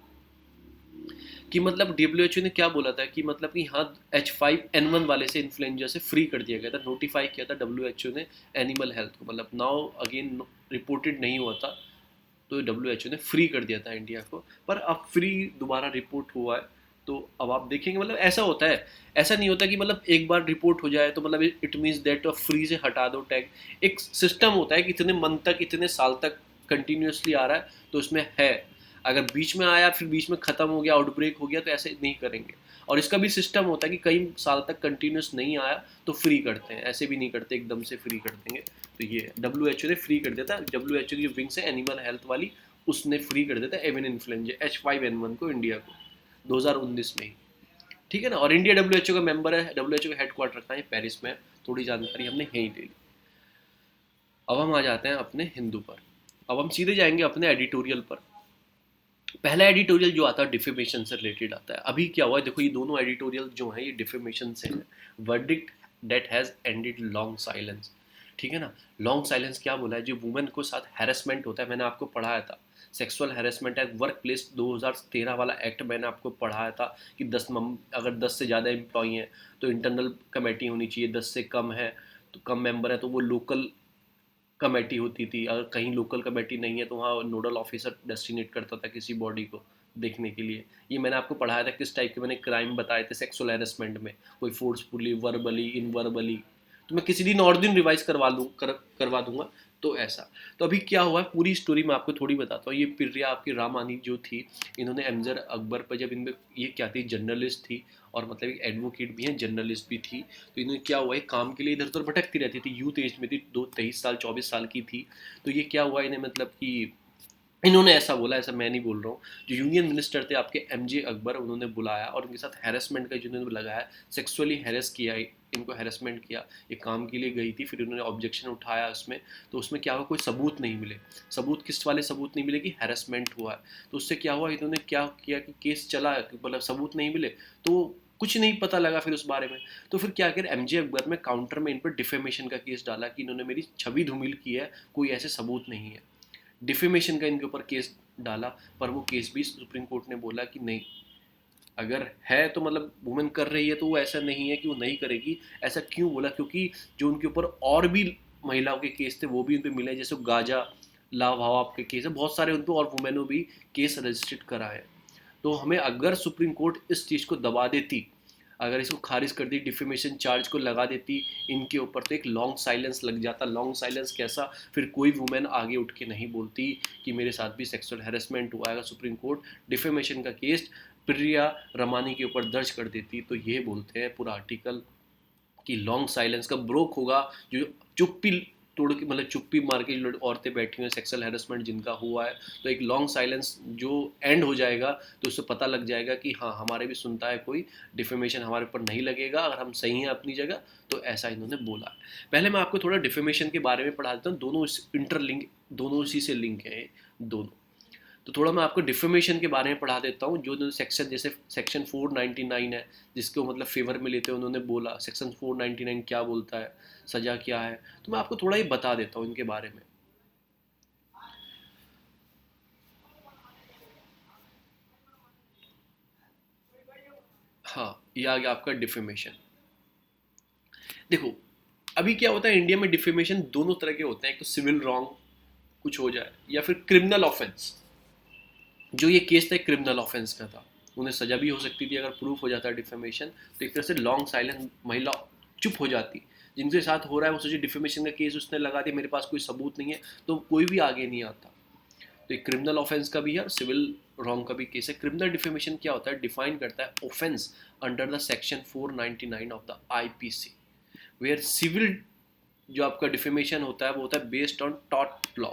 [SPEAKER 1] कि मतलब डब्ल्यू ने क्या बोला था कि मतलब कि हाँ H5N1 वाले से इन्फ्लुएंजा से फ्री कर दिया गया था, नोटिफाई किया था डब्ल्यू ने एनिमल हेल्थ को, मतलब नाउ अगेन रिपोर्टेड नहीं हुआ था, तो डब्ल्यू ने फ्री कर दिया था इंडिया को, पर अब फ्री दोबारा रिपोर्ट हुआ है। तो अब आप देखेंगे, मतलब ऐसा होता है, ऐसा नहीं होता कि मतलब एक बार रिपोर्ट हो जाए तो मतलब इट मीन्स दैट फ्री से हटा दो टैग। एक सिस्टम होता है कि इतने मंथ तक, इतने साल तक कंटिन्यूसली आ रहा है तो उसमें है, अगर बीच में आया फिर बीच में ख़त्म हो गया, आउटब्रेक हो गया, तो ऐसे नहीं करेंगे। और इसका भी सिस्टम होता है कि कई साल तक कंटिन्यूस नहीं आया तो फ्री करते हैं, ऐसे भी नहीं करते एकदम से फ्री कर देंगे। तो ये डब्ल्यू ने फ्री कर दिया था, डब्ल्यू की जो विंग्स है एनिमल हेल्थ वाली, उसने फ्री कर दिया था एवियन इन्फ्लुएंजा H5N1 को इंडिया को 2019 में ही। ठीक है ना। और इंडिया डब्ल्यू का मेंबर है, डब्ल्यू का हेडक्वार्टर रखा है पेरिस में, थोड़ी जानकारी हमने यहीं ले ली। अब हम आ जाते हैं अपने हिंदू पर, अब हम सीधे जाएंगे अपने एडिटोरियल पर। पहला एडिटोरियल जो आता है डिफेमेशन से रिलेटेड आता है। अभी क्या हुआ है देखो, ये दोनों एडिटोरियल जो हैं ये डिफेमेशन से हैं। Verdict that has ended long silence, ठीक है ना। लॉन्ग साइलेंस क्या बोला है, जो वुमेन को साथ हैरेसमेंट होता है, मैंने आपको पढ़ाया था sexual harassment at work place 2013 वाला एक्ट मैंने आपको पढ़ाया था कि अगर 10 से ज़्यादा एम्प्लॉई हैं तो इंटरनल कमेटी होनी चाहिए, 10 से कम है तो कम मेंबर है तो वो लोकल कमेटी होती थी, अगर कहीं लोकल कमेटी नहीं है तो वहाँ नोडल ऑफिसर डेस्टिनेट करता था किसी बॉडी को देखने के लिए। ये मैंने आपको पढ़ाया था किस टाइप के मैंने क्राइम बताए थे सेक्सुअल हैरेसमेंट में, कोई फोर्सफुली, वर्बली, इनवर्बली। तो मैं किसी दिन और दिन रिवाइज करवा दूंगा। तो ऐसा, तो अभी क्या हुआ है पूरी स्टोरी मैं आपको थोड़ी बताता हूँ। ये प्रिया आपकी रामानी जो थी, इन्होंने एमजर अकबर पर, जब इनमें ये क्या थी, जर्नलिस्ट थी और मतलब एक एडवोकेट भी हैं, जर्नलिस्ट भी थी। तो इन्होंने क्या हुआ, एक काम के लिए इधर उधर भटकती रहती थी, यूथ एज में थी, 23 साल 24 साल की थी। तो ये क्या हुआ, इन्हें मतलब कि इन्होंने ऐसा बोला, ऐसा मैं नहीं बोल रहा हूँ, जो यूनियन मिनिस्टर थे आपके एमजे अकबर, उन्होंने बुलाया और उनके साथ हैरेसमेंट का जिन्होंने लगाया, सेक्सुअली हैरेस किया, इनको हैरेसमेंट किया। एक काम के लिए गई थी, फिर उन्होंने ऑब्जेक्शन उठाया उसमें, तो उसमें क्या हुआ, कोई सबूत नहीं मिले। सबूत किस वाले सबूत नहीं मिले कि हैरेसमेंट हुआ है। तो उससे क्या हुआ, इन्होंने क्या किया कि केस चला, मतलब सबूत नहीं मिले तो कुछ नहीं पता लगा फिर उस बारे में। तो फिर क्या कर एमजे अकबर में काउंटर में इन पर डिफेमेशन का केस डाला कि इन्होंने मेरी छवि धूमिल की है, कोई ऐसे सबूत नहीं है। डिफेमेशन का इनके ऊपर केस डाला, पर वो केस भी सुप्रीम कोर्ट ने बोला कि नहीं, अगर है तो मतलब वुमेन कर रही है तो वो ऐसा नहीं है कि वो नहीं करेगी। ऐसा क्यों बोला, क्योंकि जो उनके ऊपर और भी महिलाओं के केस थे वो भी उन पर मिले, जैसे गाजा लाभ आपके केस है बहुत सारे उन पर, और वुमेनों भी केस रजिस्टर्ड करा है। तो हमें अगर सुप्रीम कोर्ट इस चीज़ को दबा देती, अगर इसको खारिज कर दी, डिफेमेशन चार्ज को लगा देती इनके ऊपर, तो एक लॉन्ग साइलेंस लग जाता। लॉन्ग साइलेंस कैसा, फिर कोई वुमेन आगे उठ के नहीं बोलती कि मेरे साथ भी सेक्सुअल हैरेसमेंट हुआ है। सुप्रीम कोर्ट डिफेमेशन का केस प्रिया रमानी के ऊपर दर्ज कर देती, तो ये बोलते हैं पूरा आर्टिकल कि लॉन्ग साइलेंस का ब्रोक होगा, जो चुप्पी तोड़ के, मतलब चुप्पी मार के जो औरतें बैठी हुई हैं, सेक्सुअल हैरेसमेंट जिनका हुआ है, तो एक लॉन्ग साइलेंस जो एंड हो जाएगा, तो उससे पता लग जाएगा कि हाँ हमारे भी सुनता है कोई, डिफेमेशन हमारे ऊपर नहीं लगेगा, अगर हम सही हैं अपनी जगह। तो ऐसा इन्होंने बोला है। पहले मैं आपको थोड़ा डिफेमेशन के बारे में पढ़ा देता हूँ, दोनों इंटरलिंक, दोनों उसी से लिंक है दोनों। तो थोड़ा मैं आपको डिफेमेशन के बारे में पढ़ा देता हूँ। जो सेक्शन, जैसे सेक्शन 499 है, जिसको मतलब फेवर में लेते हैं, उन्होंने बोला सेक्शन 499 क्या बोलता है, सज़ा क्या है। तो मैं आपको थोड़ा ही बता देता हूँ इनके बारे में। हाँ, ये आ गया आपका डिफेमेशन। देखो अभी क्या होता है इंडिया में, डिफेमेशन दोनों तरह के होते हैं, एक तो सिविल रॉन्ग कुछ हो जाए, या फिर क्रिमिनल ऑफेंस। जो ये केस था क्रिमिनल ऑफेंस का था, उन्हें सजा भी हो सकती थी अगर प्रूफ हो जाता है डिफेमेशन। तो एक तरह से लॉन्ग साइलेंस, महिला चुप हो जाती, जिनके साथ हो रहा है वो सोचिए डिफेमेशन का केस उसने लगा दिया, मेरे पास कोई सबूत नहीं है, तो कोई भी आगे नहीं आता। तो एक क्रिमिनल ऑफेंस का भी है और सिविल रॉन्ग का भी केस है। क्रिमिनल डिफेमेशन क्या होता है, डिफाइन करता है offence under the section 499 of the IPC, where civil जो आपका डिफेमेशन होता है वो होता है based on tort law.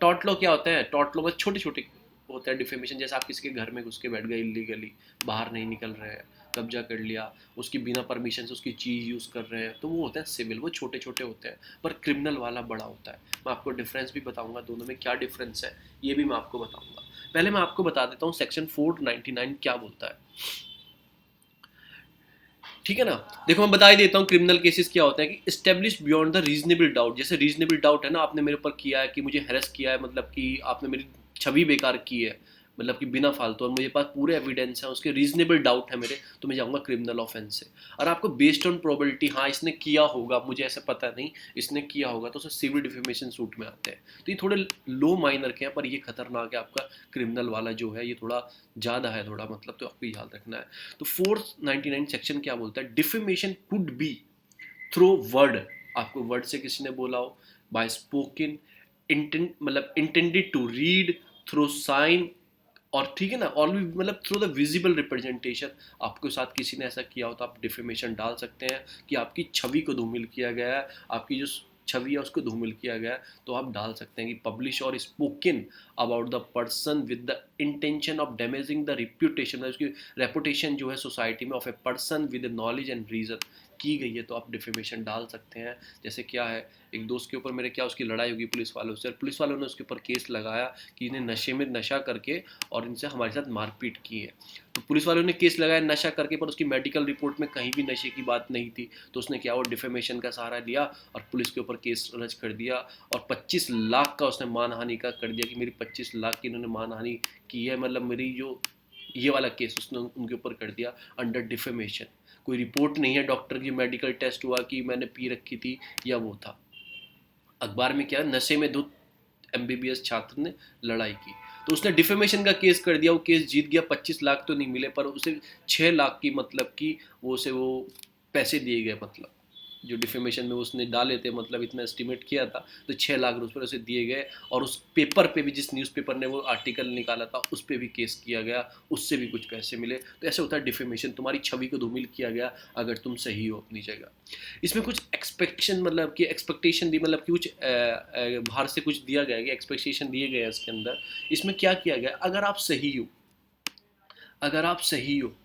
[SPEAKER 1] Tort law क्या होता है? टॉर्ट लॉ में छोटे छोटे होता है डिफेमेशन, जैसे आप किसी के घर में घुस के बैठ गए इलीगली, बाहर नहीं निकल रहे हैं, कब्जा कर लिया, उसकी बिना परमिशन से उसकी चीज़ यूज़ कर रहे हैं, तो वो होता है सिविल, वो छोटे छोटे होते हैं। पर क्रिमिनल वाला बड़ा होता है। मैं आपको डिफरेंस भी बताऊंगा दोनों में क्या डिफरेंस है, ये भी मैं आपको बताऊंगा। पहले मैं आपको बता देता हूँ सेक्शन 499 क्या बोलता है, ठीक है ना। देखो मैं बता ही देता हूँ क्रिमिनल केसेस क्या होते हैं कि establish beyond the reasonable doubt. जैसे रीजनेबल डाउट है ना, आपने मेरे ऊपर किया है कि मुझे हैरेस किया है, मतलब कि आपने मेरी छवि बेकार की है, मतलब कि बिना फालतू, और मुझे पास पूरे एविडेंस है, उसके रीजनेबल डाउट है मेरे, तो मैं जाऊँगा क्रिमिनल ऑफेंस से। और आपको बेस्ड ऑन प्रोबेबिलिटी, हाँ इसने किया होगा, मुझे ऐसा पता नहीं, इसने किया होगा, तो उसे सिविल डिफेमेशन सूट में आते हैं। तो ये थोड़े लो माइनर के हैं, पर ये खतरनाक है। आपका क्रिमिनल वाला जो है ये थोड़ा ज़्यादा है, थोड़ा मतलब, तो आपको याद रखना है। तो 499 सेक्शन क्या बोलता है? Defamation could be through word, आपको वर्ड से किसी ने बोला हो, बाय स्पोकन, इंटेंट मतलब intended to read, through sign, और ठीक है ना, और भी मतलब थ्रू द विजिबल रिप्रेजेंटेशन, आपके साथ किसी ने ऐसा किया हो तो आप डिफेमेशन डाल सकते हैं कि आपकी छवि को धूमिल किया गया है, आपकी जो छवि है उसको धूमिल किया गया है, तो आप डाल सकते हैं कि पब्लिश और spoken about the person with the intention of damaging the reputation, उसकी रेपुटेशन जो है सोसाइटी में of a person with knowledge and reason की गई है, तो आप डिफेमेशन डाल सकते हैं। जैसे क्या है, एक दोस्त के ऊपर मेरे क्या उसकी लड़ाई होगी पुलिस वालों से, और पुलिस वालों ने उसके ऊपर केस लगाया कि इन्हें नशे में नशा करके और इनसे हमारे साथ मारपीट की है। तो पुलिस वालों ने केस लगाया नशा करके, पर उसकी मेडिकल रिपोर्ट में कहीं भी नशे की बात नहीं थी, तो उसने क्या वो डिफेमेशन का सहारा लिया और पुलिस के ऊपर केस दर्ज कर दिया, और 25 लाख का उसने मानहानि का कर दिया कि मेरी 25 लाख की इन्होंने मानहानि की है, मतलब मेरी जो ये वाला केस उसने उनके ऊपर कर दिया अंडर डिफेमेशन। कोई रिपोर्ट नहीं है डॉक्टर की, मेडिकल टेस्ट हुआ कि मैंने पी रखी थी या वो था। अखबार में क्या, नशे में 2 एमबीबीएस छात्र ने लड़ाई की, तो उसने डिफेमेशन का केस कर दिया, वो केस जीत गया, 25 लाख तो नहीं मिले, पर उसे 6 लाख की मतलब कि वो उसे वो पैसे दिए गए, मतलब जो डिफेमेशन में उसने डाले थे, मतलब इतना एस्टिमेट किया था, तो 6 लाख रुपये उसे दिए गए। और उस पेपर पे भी, जिस न्यूज़पेपर ने वो आर्टिकल निकाला था, उस पर भी केस किया गया, उससे भी कुछ पैसे मिले। तो ऐसे होता है डिफेमेशन, तुम्हारी छवि को धूमिल किया गया अगर तुम सही हो अपनी जगह। इसमें कुछ एक्सपेक्टेशन, मतलब कि एक्सपेक्टेशन दी, मतलब कि कुछ बाहर से कुछ दिया गया है, एक्सपेक्टेशन दिए गए हैं इसके अंदर। इसमें क्या किया गया, अगर आप सही हो, अगर आप सही हो,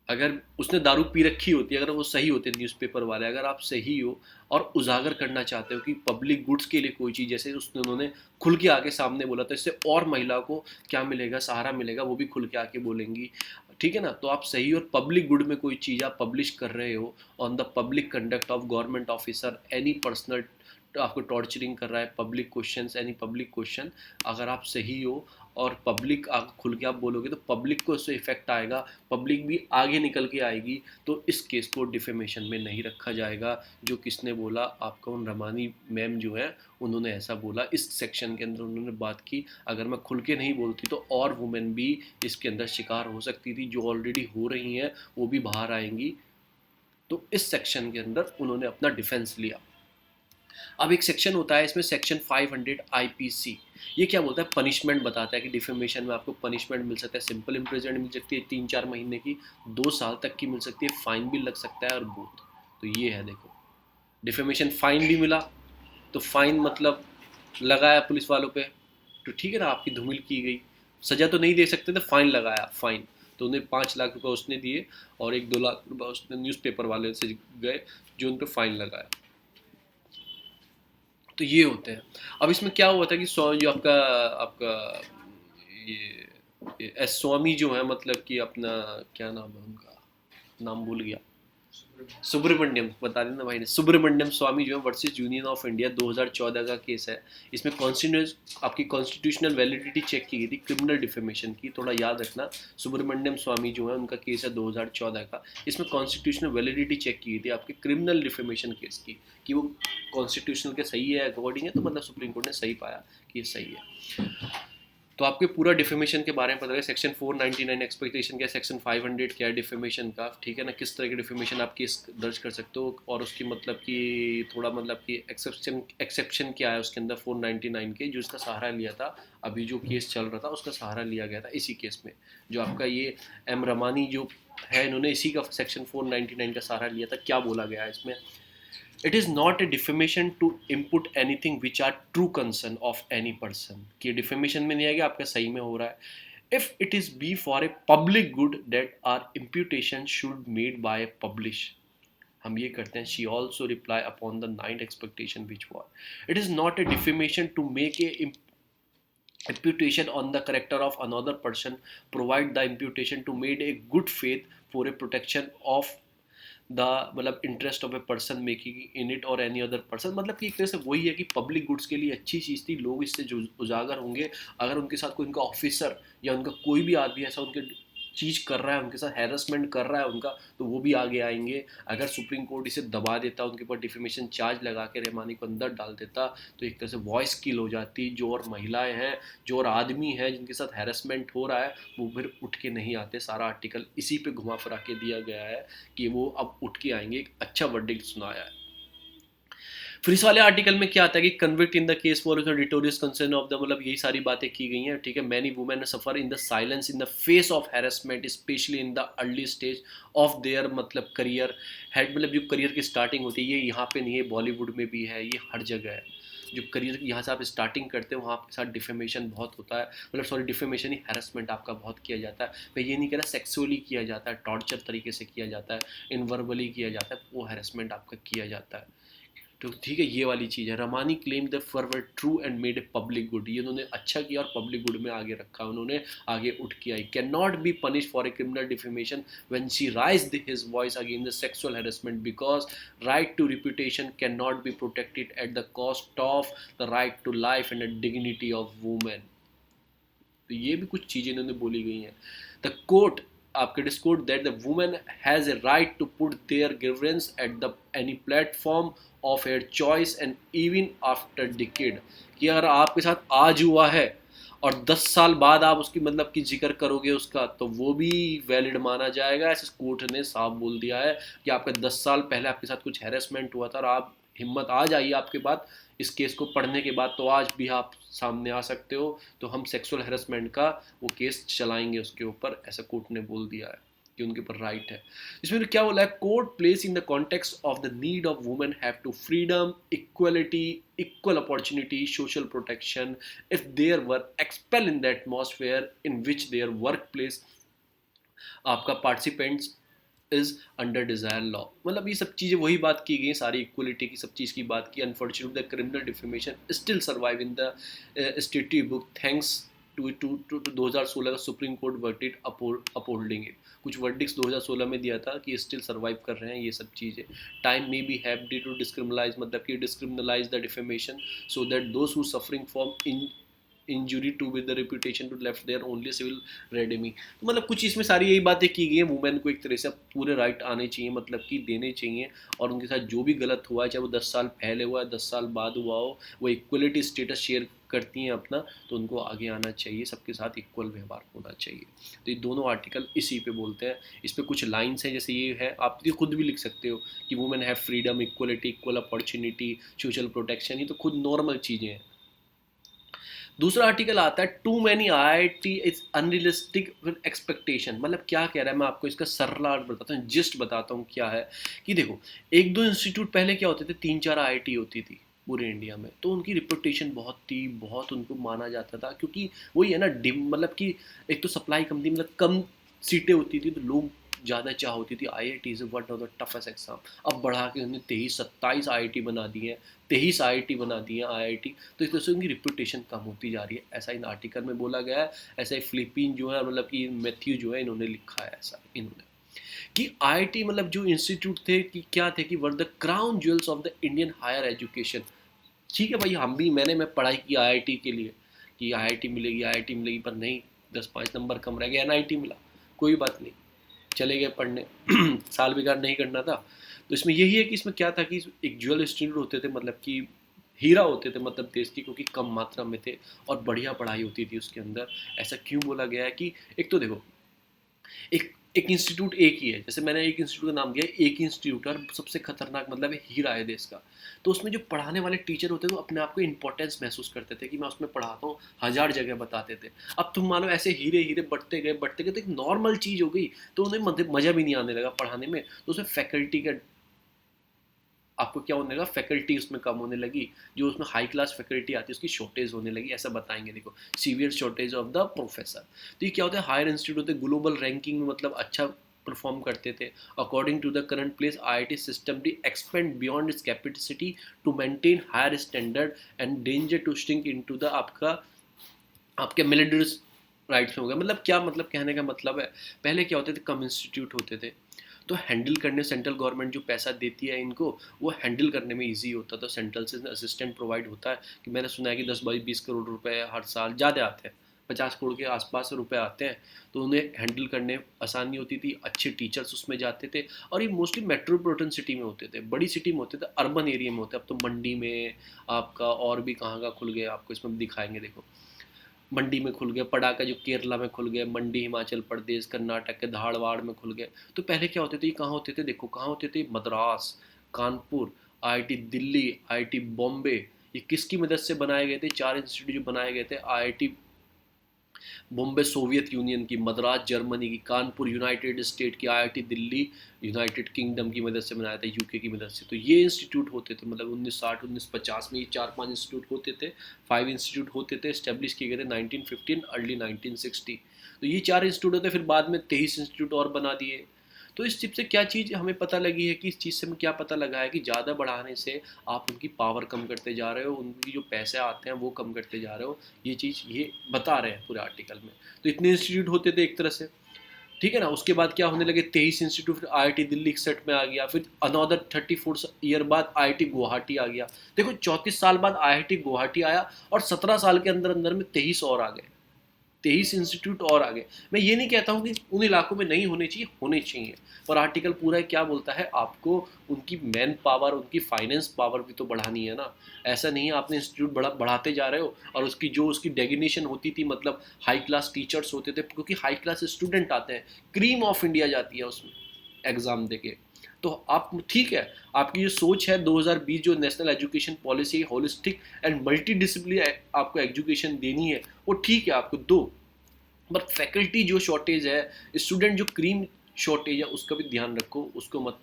[SPEAKER 1] अगर उसने दारू पी रखी होती है, अगर वो सही होते न्यूज़पेपर वाले, अगर आप सही हो और उजागर करना चाहते हो कि पब्लिक गुड्स के लिए कोई चीज़, जैसे उसने उन्होंने खुल के आके सामने बोला, तो इससे और महिला को क्या मिलेगा, सहारा मिलेगा, वो भी खुल के आके बोलेंगी, ठीक है ना। तो आप सही और पब्लिक गुड में कोई चीज़ आप पब्लिश कर रहे हो on the public conduct of government officer any personal, आपको टॉर्चरिंग कर रहा है, public question, any public question, अगर आप सही हो और पब्लिक आप खुल के आप बोलोगे, तो पब्लिक को इससे इफेक्ट आएगा, पब्लिक भी आगे निकल के आएगी, तो इस केस को डिफेमेशन में नहीं रखा जाएगा। जो किसने बोला, आपका उन रमानी मैम जो है, उन्होंने ऐसा बोला, इस सेक्शन के अंदर उन्होंने बात की। अगर मैं खुल के नहीं बोलती तो और वुमेन भी इसके अंदर शिकार हो सकती थी, जो ऑलरेडी हो रही हैं वो भी बाहर आएंगी। तो इस सेक्शन के अंदर उन्होंने अपना डिफेंस लिया। अब एक सेक्शन होता है इसमें, सेक्शन 500 आईपीसी। ये क्या बोलता है, पनिशमेंट बताता है कि डिफेमेशन में आपको पनिशमेंट मिल सकता है, सिंपल इम्प्रिजनमेंट मिल सकती है 3-4 महीने की, 2 साल तक की मिल सकती है, फाइन भी लग सकता है, और बोथ। तो ये है, देखो डिफेमेशन फाइन भी मिला, तो फाइन मतलब लगाया पुलिस वालों पे, तो ठीक है ना, आपकी धूमिल की गई, सजा तो नहीं दे सकते थे, फाइन लगाया, फाइन, तो उन्हें 5 लाख रुपए उसने दिए, और 1-2 लाख रुपए उसने न्यूज़पेपर वाले से गए जो उन पर फाइन लगाया। तो ये होते हैं। अब इसमें क्या हुआ था कि जो आपका आपका ये एस स्वामी जो है, मतलब कि अपना क्या नाम है उनका, नाम भूल गया, सुब्रमण्यम, बता देना भाई ने, सुब्रमण्यम स्वामी जो है वर्सेस यूनियन ऑफ इंडिया, 2014 का केस है। इसमें कॉन्स्टिट्यूशन आपकी कॉन्स्टिट्यूशनल वैलिडिटी चेक की गई थी क्रिमिनल डिफेमेशन की, थोड़ा याद रखना। सुब्रमण्यम स्वामी जो है उनका केस है 2014 का, इसमें कॉन्स्टिट्यूशनल वैलिडिटी चेक की गई थी आपके क्रिमिनल डिफेमेशन केस की, कि वो कॉन्स्टिट्यूशनल के सही है, अकॉर्डिंग है, तो मतलब सुप्रीम कोर्ट ने सही पाया कि ये सही है। तो आपके पूरा डिफेमेशन के बारे में पता है, सेक्शन 499 एक्सपेक्टेशन क्या है, सेक्शन 500 क्या है डिफेमेशन का, ठीक है ना, किस तरह के डिफेमेशन आप केस दर्ज कर सकते हो, और उसकी मतलब कि थोड़ा मतलब कि एक्सेप्शन क्या है उसके अंदर 499 के, जो इसका सहारा लिया था, अभी जो केस चल रहा था उसका सहारा लिया गया था इसी केस में, जो आपका ये एम रमानी जो है, इन्होंने इसी का सेक्शन 499 का सहारा लिया था। क्या बोला गया है इसमें, it is not a defamation to impute anything which are true concern of any person, कि डिफेमेशन में नहीं आएगा आपका सही में हो रहा है। If it is be for a public good that are imputation should made by a publish, हम ये करते हैं। She also reply upon the night expectation which war, it is not a defamation to make a imputation on the character of another person, provide the imputation to made a good faith for a protection of the मतलब interest of a person making in it और any other person, मतलब कि एक तरह से वही है कि पब्लिक गुड्स के लिए अच्छी चीज़ थी, लोग इससे जो उजागर होंगे। अगर उनके साथ कोई उनका ऑफिसर या उनका कोई भी आदमी ऐसा उनके चीज़ कर रहा है, उनके साथ हैरेसमेंट कर रहा है उनका, तो वो भी आगे आएंगे। अगर सुप्रीम कोर्ट इसे दबा देता, उनके ऊपर डिफेमेशन चार्ज लगा के रहमानी को अंदर डाल देता, तो एक तरह से वॉइस किल हो जाती। जो और महिलाएं हैं, जो और आदमी हैं जिनके साथ हैरेसमेंट हो रहा है, वो फिर उठ के नहीं आते। सारा आर्टिकल इसी पे घुमा फिरा के दिया गया है कि वो अब उठ के आएंगे। एक अच्छा वर्डिक्ट सुनाया है। फिर इस वाले आर्टिकल में क्या आता है कि convict in the case for deleterious concern of the, मतलब यही सारी बातें की गई हैं, ठीक है। Many women suffer in the silence in the face of harassment, especially in the early stage of their मतलब करियर हेड, मतलब जो करियर की स्टार्टिंग होती है, ये यहाँ पे नहीं है, बॉलीवुड में भी है, ये हर जगह है। जो करियर यहाँ से आप स्टार्टिंग करते हो, वहाँ आपके साथ डिफेमेशन बहुत होता है, मतलब सॉरी डिफेमेशन ही, हैरेसमेंट आपका बहुत किया जाता है। मैं ये नहीं कह रहा सेक्सुअली किया जाता है, टॉर्चर तरीके से किया जाता है, इनवर्बली किया जाता है, वो हैरेसमेंट आपका किया जाता है। तो ठीक है, ये वाली चीज़ है। Ramani claim the for true and made a public good, ये उन्होंने अच्छा किया और पब्लिक गुड में आगे रखा, उन्होंने आगे उठ के आई। Can not be punish for a criminal defamation when she raised his voice against the sexual harassment, because right to reputation can not be protected at the cost of the right to life and the dignity of women. तो ये भी कुछ चीज़ें इन्होंने बोली गई हैं। The court आपके discourse that the women has a right to put their grievance at the any platform of her choice and even after decade, कि अगर आपके साथ आज हुआ है और 10 साल बाद आप उसकी मतलब की जिक्र करोगे उसका, तो वो भी वैलिड माना जाएगा। ऐसे कोर्ट ने साफ बोल दिया है कि आपका 10 साल पहले आपके साथ कुछ हैरेसमेंट हुआ था और आप हिम्मत आ जाइए आपके बाद इस केस को पढ़ने के बाद, तो आज भी आप सामने आ सकते हो, तो हम सेक्सुअल हैरेसमेंट का वो केस चलाएंगे उसके ऊपर, ऐसा कोर्ट ने बोल दिया है कि उनके ऊपर राइट है। इसमें क्या बोला है, court place in the context of the need of women have to freedom, equality, equal opportunity, social protection if their work expel in the atmosphere in which their work place आपका participants is under desire law. मतलब ये सब चीज़ें वही बात की गई, सारी इक्वलिटी की सब चीज़ की बात की। Unfortunately the criminal defamation still survive in the statute book thanks to 2016 का supreme court verdict upholding it. कुछ वर्डिक्स 2016 में दिया था कि स्टिल सर्वाइव कर रहे हैं ये सब चीज़ें। Time may be have the to decriminalise, मतलब कि decriminalise the defamation so that those who suffering from in injury to with the reputation to left their only civil रेडेमी। तो मतलब कुछ इसमें सारी यही बातें की गई हैं। वुमेन को एक तरह से पूरे राइट आने चाहिए, मतलब कि देने चाहिए, और उनके साथ जो भी गलत हुआ है, चाहे वो 10 साल पहले हुआ है, 10 साल बाद हुआ हो, वो इक्वलिटी स्टेटस शेयर करती हैं अपना, तो उनको आगे आना चाहिए, सबके साथ इक्वल व्यवहार होना चाहिए। तो ये दोनों आर्टिकल इसी पे बोलते हैं। इस पर कुछ लाइन्स हैं, जैसे ये है, आप ये खुद भी लिख सकते हो कि women have freedom, equality, equal opportunity, social protection, ये तो खुद नॉर्मल चीज़ें हैं। दूसरा आर्टिकल आता है too many IIT is unrealistic with expectation. मतलब क्या कह रहा है, मैं आपको इसका सरल अर्थ बताता हूँ, जिस्ट बताता हूँ क्या है। कि देखो, एक दो इंस्टीट्यूट पहले क्या होते थे, 3-4 आईआईटी होती थी पूरे इंडिया में, तो उनकी रिपुटेशन बहुत थी, बहुत उनको माना जाता था, क्योंकि वही है ना, मतलब कि एक तो सप्लाई कम थी, मतलब कम सीटें होती थी, तो लोग ज़्यादा चाह होती थी। I I T is one of the toughest exam. अब बढ़ा के उन्होंने 23-27 आई आई टी बना दी है, 23 आई आई टी बना दी है आई आई टी। तो इस तरह से उनकी रिपुटेशन कम होती जा रही है, ऐसा इन आर्टिकल में बोला गया है। ऐसा ही फिलिपीन जो है, मतलब कि मैथ्यू जो है, इन्होंने लिखा है ऐसा इन्होंने, कि आईआईटी मतलब जो इंस्टीट्यूट थे कि क्या थे, कि were the crown jewels of the Indian higher education. ठीक है भाई, हम भी मैंने पढ़ाई की आईआईटी के लिए कि आईआईटी मिलेगी, आईआईटी मिलेगी, पर नहीं, 10-5 नंबर कम रह गया, एनआईटी मिला, कोई बात नहीं, चले गए पढ़ने साल बेकार नहीं करना था। तो इसमें यही है कि इसमें क्या था कि एक ज्वेल इंस्टीट्यूट होते थे, मतलब कि हीरा होते थे, मतलब देश की, क्योंकि कम मात्रा में थे और बढ़िया पढ़ाई होती थी उसके अंदर। ऐसा क्यों बोला गया है कि एक तो देखो, एक इंस्टीट्यूट एक ही है, जैसे मैंने एक इंस्टीट्यूट का नाम दिया, एक इंस्टीट्यूट और सबसे खतरनाक मतलब है हीरा है देश का। तो उसमें जो पढ़ाने वाले टीचर होते थे वो अपने आप को इंपॉर्टेंस महसूस करते थे कि मैं उसमें पढ़ाता हूँ, 1000 जगह बताते थे। अब तुम मानो ऐसे हीरे हीरे बढ़ते गए तो एक नॉर्मल चीज़ हो गई, तो उन्हें मज़ा भी नहीं आने लगा पढ़ाने में, तो उसमें फैकल्टी का आपको क्या होने लगा, फैकल्टी उसमें कम होने लगी, जो उसमें हाई क्लास फैकल्टी आती है उसकी शॉर्टेज होने लगी, ऐसा बताएंगे। देखो, severe shortage of the professor. तो ये क्या होता है, हायर इंस्टीट्यूट होते ग्लोबल रैंकिंग में मतलब अच्छा परफॉर्म करते थे। According to the current place IIT system the expand beyond its capacity to maintain higher standard and danger to stink into the आपके मिलिट्री राइट्स में हो गया। मतलब क्या, मतलब कहने का मतलब है, पहले क्या होते थे, कम इंस्टीट्यूट होते थे, तो हैंडल करने सेंट्रल गवर्नमेंट जो पैसा देती है इनको, वो हैंडल करने में इजी होता था। सेंट्रल से असिस्टेंट प्रोवाइड होता है, कि मैंने सुना है कि 10-20 करोड़ रुपए हर साल ज़्यादा आते हैं, 50 करोड़ के आसपास रुपए आते हैं, तो उन्हें हैंडल करने आसानी होती थी, अच्छे टीचर्स उसमें जाते थे। और ये मोस्टली मेट्रोपॉलिटन सिटी में होते थे, बड़ी सिटी में होते थे, अर्बन एरिया में होते। अब तो मंडी में आपका और भी कहाँ का खुल गया, आपको इसमें दिखाएंगे। देखो, मंडी में खुल गया, पड़ाका जो केरला में खुल गया, मंडी हिमाचल प्रदेश कर्नाटक के धारवाड़ में खुल गए। तो पहले क्या होते थे, ये कहाँ होते थे, देखो कहाँ होते थे, मद्रास, कानपुर, IIT दिल्ली, IIT बॉम्बे। ये किसकी मदद से बनाए गए थे, 4 इंस्टीट्यूट जो बनाए गए थे, IIT बॉम्बे सोवियत यूनियन की, मद्रास जर्मनी की, कानपुर यूनाइटेड स्टेट की, IIT दिल्ली यूनाइटेड किंगडम की मदद से बनाया था, UK की मदद से। तो ये इंस्टीट्यूट होते थे, मतलब 1960 1950 में ये 4-5 इंस्टीट्यूट होते थे, 5 इंस्टीट्यूट होते थे, स्टैब्लिश किए गए थे 1915 अर्ली 1960। तो ये 4 इंस्टीट्यूट होते, फिर बाद में 23 इंस्टीट्यूट और बना दिए। तो इस चीज़ से क्या चीज़ हमें पता लगी है, कि इस चीज़ से हमें क्या पता लगा है, कि ज़्यादा बढ़ाने से आप उनकी पावर कम करते जा रहे हो, उनकी जो पैसे आते हैं वो कम करते जा रहे हो। ये चीज़ ये बता रहे हैं पूरे आर्टिकल में। तो इतने इंस्टीट्यूट होते थे एक तरह से, ठीक है ना। उसके बाद क्या होने लगे, 23 इंस्टीट्यूट, फिर IIT दिल्ली सेट में आ गया, फिर अनदर 34 ईयर बाद IIT गुवाहाटी आ गया। देखो 34 साल बाद IIT गुवाहाटी आया, और 17 साल के अंदर अंदर में 23 और आ गए, 23 इंस्टीट्यूट और आगे। मैं ये नहीं कहता हूँ कि उन इलाकों में नहीं होने चाहिए, होने चाहिए, पर आर्टिकल पूरा क्या बोलता है, आपको उनकी मैन पावर, उनकी फाइनेंस पावर भी तो बढ़ानी है ना। ऐसा नहीं है आपने इंस्टीट्यूट बढ़ाते जा रहे हो, और उसकी जो उसकी डेगिनेशन होती थी, मतलब हाई क्लास टीचर्स होते थे, क्योंकि हाई क्लास स्टूडेंट आते हैं, क्रीम ऑफ इंडिया जाती है उसमें एग्ज़ाम देके। तो आप ठीक है, आपकी जो सोच है 2020 जो national education policy holistic and multi discipline आपको एजुकेशन देनी है, वो ठीक है, आपको दो, बट फैकल्टी जो शॉर्टेज है, स्टूडेंट जो क्रीम शॉर्टेज है, उसका भी ध्यान रखो। उसको मत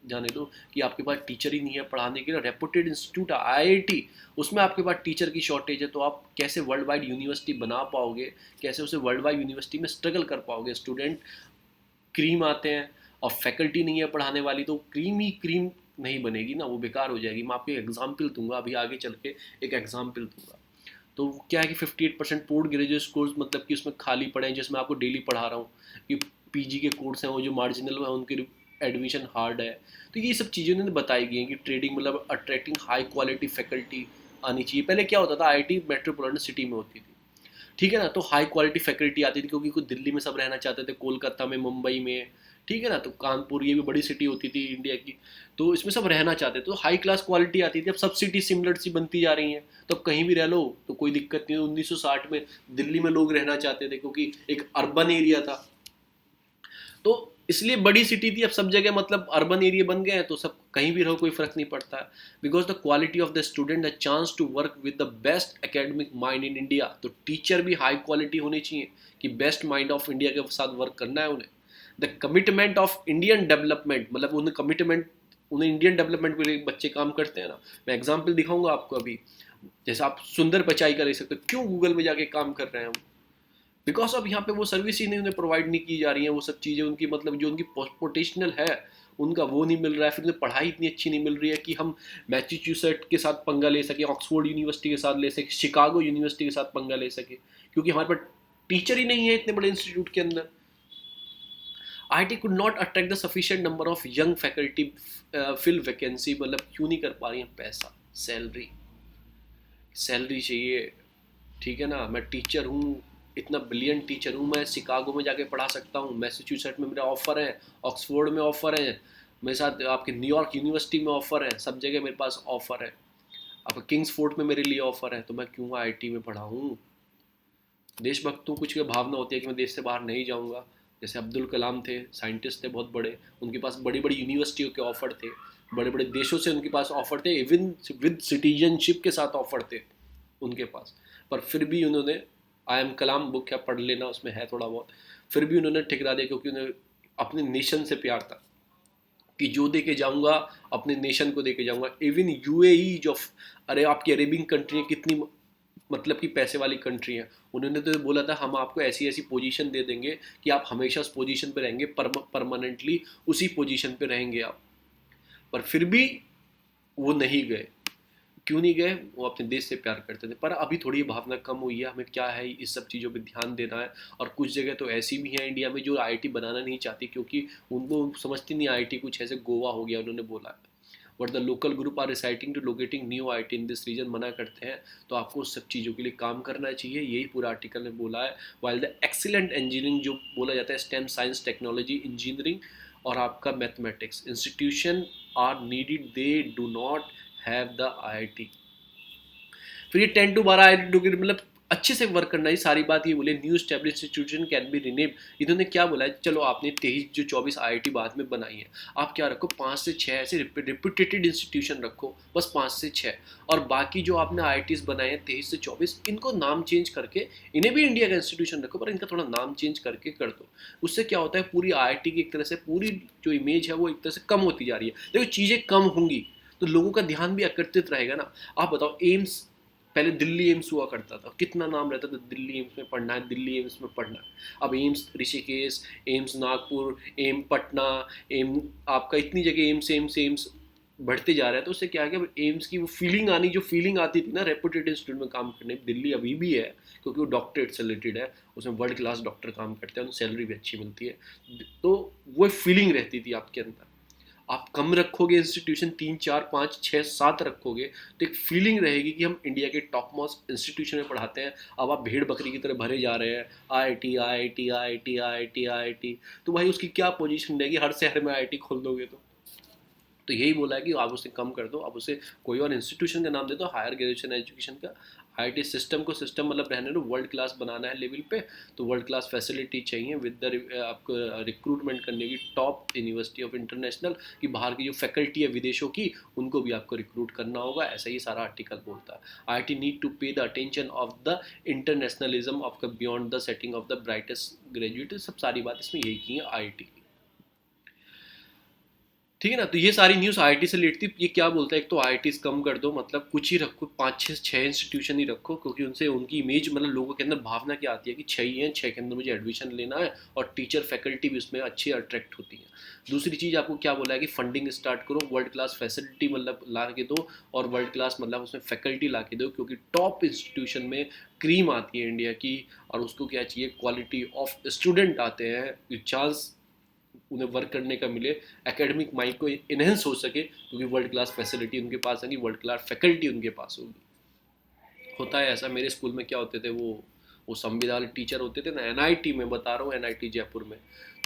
[SPEAKER 1] जाने दो कि आपके पास टीचर ही नहीं है पढ़ाने के लिए। रेपुटेड इंस्टीट्यूट है IIT, उसमें आपके पास टीचर की शॉर्टेज है, तो आप कैसे वर्ल्ड वाइड यूनिवर्सिटी बना पाओगे, कैसे उसे वर्ल्ड वाइड यूनिवर्सिटी में स्ट्रगल कर पाओगे। स्टूडेंट क्रीम आते हैं और फैकल्टी नहीं है पढ़ाने वाली, तो क्रीम ही क्रीम नहीं बनेगी ना, वो बेकार हो जाएगी। मैं आपको एग्जाम्पल दूंगा, अभी आगे चल के एक एग्जाम्पल दूंगा। तो क्या है कि 58% पोस्ट ग्रेजुएट कोर्स मतलब कि उसमें खाली पड़े हैं, जिसमें आपको डेली पढ़ा रहा हूँ कि PG के कोर्स हैं, वो जो मार्जिनल है उनकी एडमिशन हार्ड है। तो ये सब चीज़ें उन्होंने बताई गई हैं कि ट्रेडिंग मतलब अट्रैक्टिंग हाई क्वालिटी फैकल्टी आनी चाहिए। पहले क्या होता था, IIT मेट्रोपॉलिटन सिटी में होती थी, ठीक है ना, तो हाई क्वालिटी फैकल्टी आती थी, क्योंकि कुछ दिल्ली में सब रहना चाहते थे, कोलकाता में, मुंबई में, ठीक है ना, तो कानपुर, ये भी बड़ी सिटी होती थी इंडिया की, तो इसमें सब रहना चाहते थे, तो हाई क्लास क्वालिटी आती थी। अब सब सिटी सिमिलर सी बनती जा रही हैं, तो अब कहीं भी रह लो तो कोई दिक्कत नहीं। 1960 में दिल्ली में लोग रहना चाहते थे, क्योंकि एक अर्बन एरिया था, तो इसलिए बड़ी सिटी थी। अब सब जगह मतलब अर्बन एरिया बन गए हैं, तो सब कहीं भी रहो कोई फर्क नहीं पड़ता है। Because the quality of the student, the chance to work with the best academic mind in India. तो टीचर भी हाई क्वालिटी होने चाहिए, कि बेस्ट माइंड ऑफ इंडिया के साथ वर्क करना है उन्हें। The commitment of Indian development, मतलब उन्हें कमिटमेंट, उन्हें इंडियन डेवलपमेंट के लिए बच्चे काम करते हैं ना। मैं एग्जाम्पल दिखाऊंगा आपको अभी, जैसे आप सुंदर पिचाई कर सकते हो, क्यों गूगल में जाके काम कर रहे हैं हम, बिकॉज अब यहाँ पे वो सर्विस ही नहीं उन्हें प्रोवाइड नहीं की जा रही है, वो सब चीज़ें उनकी मतलब जो उनकी पोटेंशियल है उनका वो नहीं मिल रहा है। फिर उन्हें पढ़ाई इतनी अच्छी नहीं मिल रही है कि हम मैसाचुसेट के साथ पंगा ले सकें, ऑक्सफोर्ड यूनिवर्सिटी के साथ ले सकें, शिकागो यूनिवर्सिटी के साथ पंगा ले सकें, क्योंकि हमारे पास टीचर ही नहीं है इतने बड़े इंस्टीट्यूट के अंदर। IIT could not attract the sufficient number of young faculty fill vacancy, मतलब क्यों नहीं कर पा रही है, पैसा, सैलरी, सैलरी चाहिए, ठीक है ना। मैं टीचर हूँ, इतना ब्रिलियंट टीचर हूँ, मैं शिकागो में जाके पढ़ा सकता हूँ, मैसाचुसेट में मेरा ऑफर है, ऑक्सफोर्ड में ऑफर है, मेरे साथ आपके न्यूयॉर्क यूनिवर्सिटी में ऑफर है, सब जगह मेरे पास ऑफर है, आपका किंग्सफोर्ड में मेरे लिए ऑफर है, तो मैं क्यों IIT में पढ़ा हूँ। देशभक्तों कुछ की भावना होती है कि मैं देश से बाहर नहीं जाऊँगा। जैसे अब्दुल कलाम थे, साइंटिस्ट थे बहुत बड़े, उनके पास बड़ी बड़ी यूनिवर्सिटियों के ऑफर थे, बड़े बड़े देशों से उनके पास ऑफर थे, इवन विद सिटीजनशिप के साथ ऑफर थे उनके पास, पर फिर भी उन्होंने, आई एम कलाम बुक क्या पढ़ लेना, उसमें है थोड़ा बहुत, फिर भी उन्होंने ठुकरा दिया, क्योंकि उन्हें अपने नेशन से प्यार था। कि जो दे के जाऊंगा अपने नेशन को दे के जाऊंगा। इवन यूएई जो अरे आपकी अरेबियन कंट्री है, कितनी मतलब कि पैसे वाली कंट्री है, उन्होंने तो बोला था हम आपको ऐसी ऐसी पोजीशन दे देंगे कि आप हमेशा उस पोजीशन पे रहेंगे, परमानेंटली उसी पोजीशन पे रहेंगे आप। पर फिर भी वो नहीं गए। क्यों नहीं गए? वो अपने देश से प्यार करते थे। पर अभी थोड़ी भावना कम हुई है, हमें क्या है इस सब चीज़ों पे ध्यान देना है। और कुछ जगह तो ऐसी भी हैं इंडिया में जो आईआईटी बनाना नहीं चाहती, क्योंकि उनको समझती नहीं आईआईटी कुछ ऐसे गोवा हो गया, उन्होंने बोला है। But the local group are resisting to locating new IIT in this region, मना करते हैं। तो आपको उस सब चीज़ों के लिए काम करना चाहिए, यही पूरा आर्टिकल में बोला है। वाइल द एक्सीलेंट इंजीनियरिंग जो बोला जाता है, स्टेम साइंस टेक्नोलॉजी इंजीनियरिंग और आपका mathematics institution are needed, they do not have the IIT. फिर ये 10 to 12 आईआईटी मतलब अच्छे से वर्क करना है। सारी बात ये बोले new establish institution can be rename. इन्होंने क्या बोला है, चलो आपने 23 जो 24 आईआईटी बाद में बनाई है, आप क्या रखो 5 से 6 ऐसे रिप्यूटेटेड इंस्टीट्यूशन रखो, बस 5 से 6। और बाकी जो आपने आईआईटीज बनाए हैं 23 से 24, इनको नाम चेंज करके इन्हें भी इंडिया का इंस्टीट्यूशन रखो, पर इनका थोड़ा नाम चेंज करके कर दो। उससे क्या होता है, पूरी आईआईटी की एक तरह से पूरी जो इमेज है वो एक तरह से कम होती जा रही है। देखो चीज़ें कम होंगी तो लोगों का ध्यान भी आकर्षित रहेगा ना। आप बताओ, एम्स पहले दिल्ली एम्स हुआ करता था, कितना नाम रहता था, दिल्ली एम्स में पढ़ना है, दिल्ली एम्स में पढ़ना है। अब AIIMS Rishikesh, AIIMS Nagpur, AIIMS Patna, AIIMS आपका इतनी जगह एम्स एम्स एम्स बढ़ते जा रहा है। तो उससे क्या है कि अब एम्स की वो फीलिंग आनी, जो फीलिंग आती थी ना रेपुटेड इंस्टीट्यूट में काम करने, दिल्ली अभी भी है, क्योंकि वो डॉक्टरेट से रिलेटेड है, उसमें वर्ल्ड क्लास डॉक्टर काम करते हैं, उनको सैलरी भी अच्छी मिलती है। तो वो फीलिंग रहती थी आपके अंदर। आप कम रखोगे इंस्टीट्यूशन, 3 4 5 6 7 रखोगे, तो एक फीलिंग रहेगी कि हम इंडिया के टॉप मोस्ट इंस्टीट्यूशन में पढ़ाते हैं। अब आप भेड़ बकरी की तरह भरे जा रहे हैं, IIT IIT IIT IIT IIT, तो भाई उसकी क्या पोजीशन रहेगी, हर शहर में आईआईटी खोल दोगे तो यही बोला है कि आप उसे कम कर दो, आप उसे कोई और इंस्टीट्यूशन का नाम दे दो, हायर ग्रेजुएशन एजुकेशन का। आईआईटी सिस्टम को सिस्टम मतलब रहने दो, वर्ल्ड क्लास बनाना है लेवल पे, तो वर्ल्ड क्लास फैसिलिटी चाहिए विद द आपको रिक्रूटमेंट करने की टॉप यूनिवर्सिटी ऑफ इंटरनेशनल, कि बाहर की जो फैकल्टी है विदेशों की, उनको भी आपको रिक्रूट करना होगा। ऐसा ही सारा आर्टिकल बोलता है। आईआईटी नीड टू पे the attention of the internationalism of beyond the setting of the brightest graduate. सब सारी बात इसमें यही की है आईआईटी की, ठीक है ना। तो ये सारी न्यूज़ आईआईटी से रिलेटेड थी। ये क्या बोलता है, एक तो आईआईटी कम कर दो, मतलब कुछ ही रखो, 5 6 इंस्टीट्यूशन ही रखो, क्योंकि उनसे उनकी इमेज मतलब लोगों के अंदर भावना क्या आती है कि 6 ही हैं, 6 के अंदर मुझे एडमिशन लेना है, और टीचर फैकल्टी भी उसमें अच्छी अट्रैक्ट होती है। दूसरी चीज़ आपको क्या बोला है कि फंडिंग स्टार्ट करो, वर्ल्ड क्लास फैसिलिटी मतलब ला के दो, और वर्ल्ड क्लास मतलब उसमें फैकल्टी ला के दो, क्योंकि टॉप इंस्टीट्यूशन में क्रीम आती है इंडिया की, और उसको क्या चाहिए, क्वालिटी ऑफ स्टूडेंट आते हैं, चांस उन्हें वर्क करने का मिले, एकेडमिक माइंड को इनहेंस हो सके, क्योंकि वर्ल्ड क्लास फैसिलिटी उनके पास आएगी, वर्ल्ड क्लास फैकल्टी उनके पास होगी। होता है ऐसा, मेरे स्कूल में क्या होते थे, वो संविधान टीचर होते थे ना, एनआईटी में बता रहा हूँ, एनआईटी जयपुर में,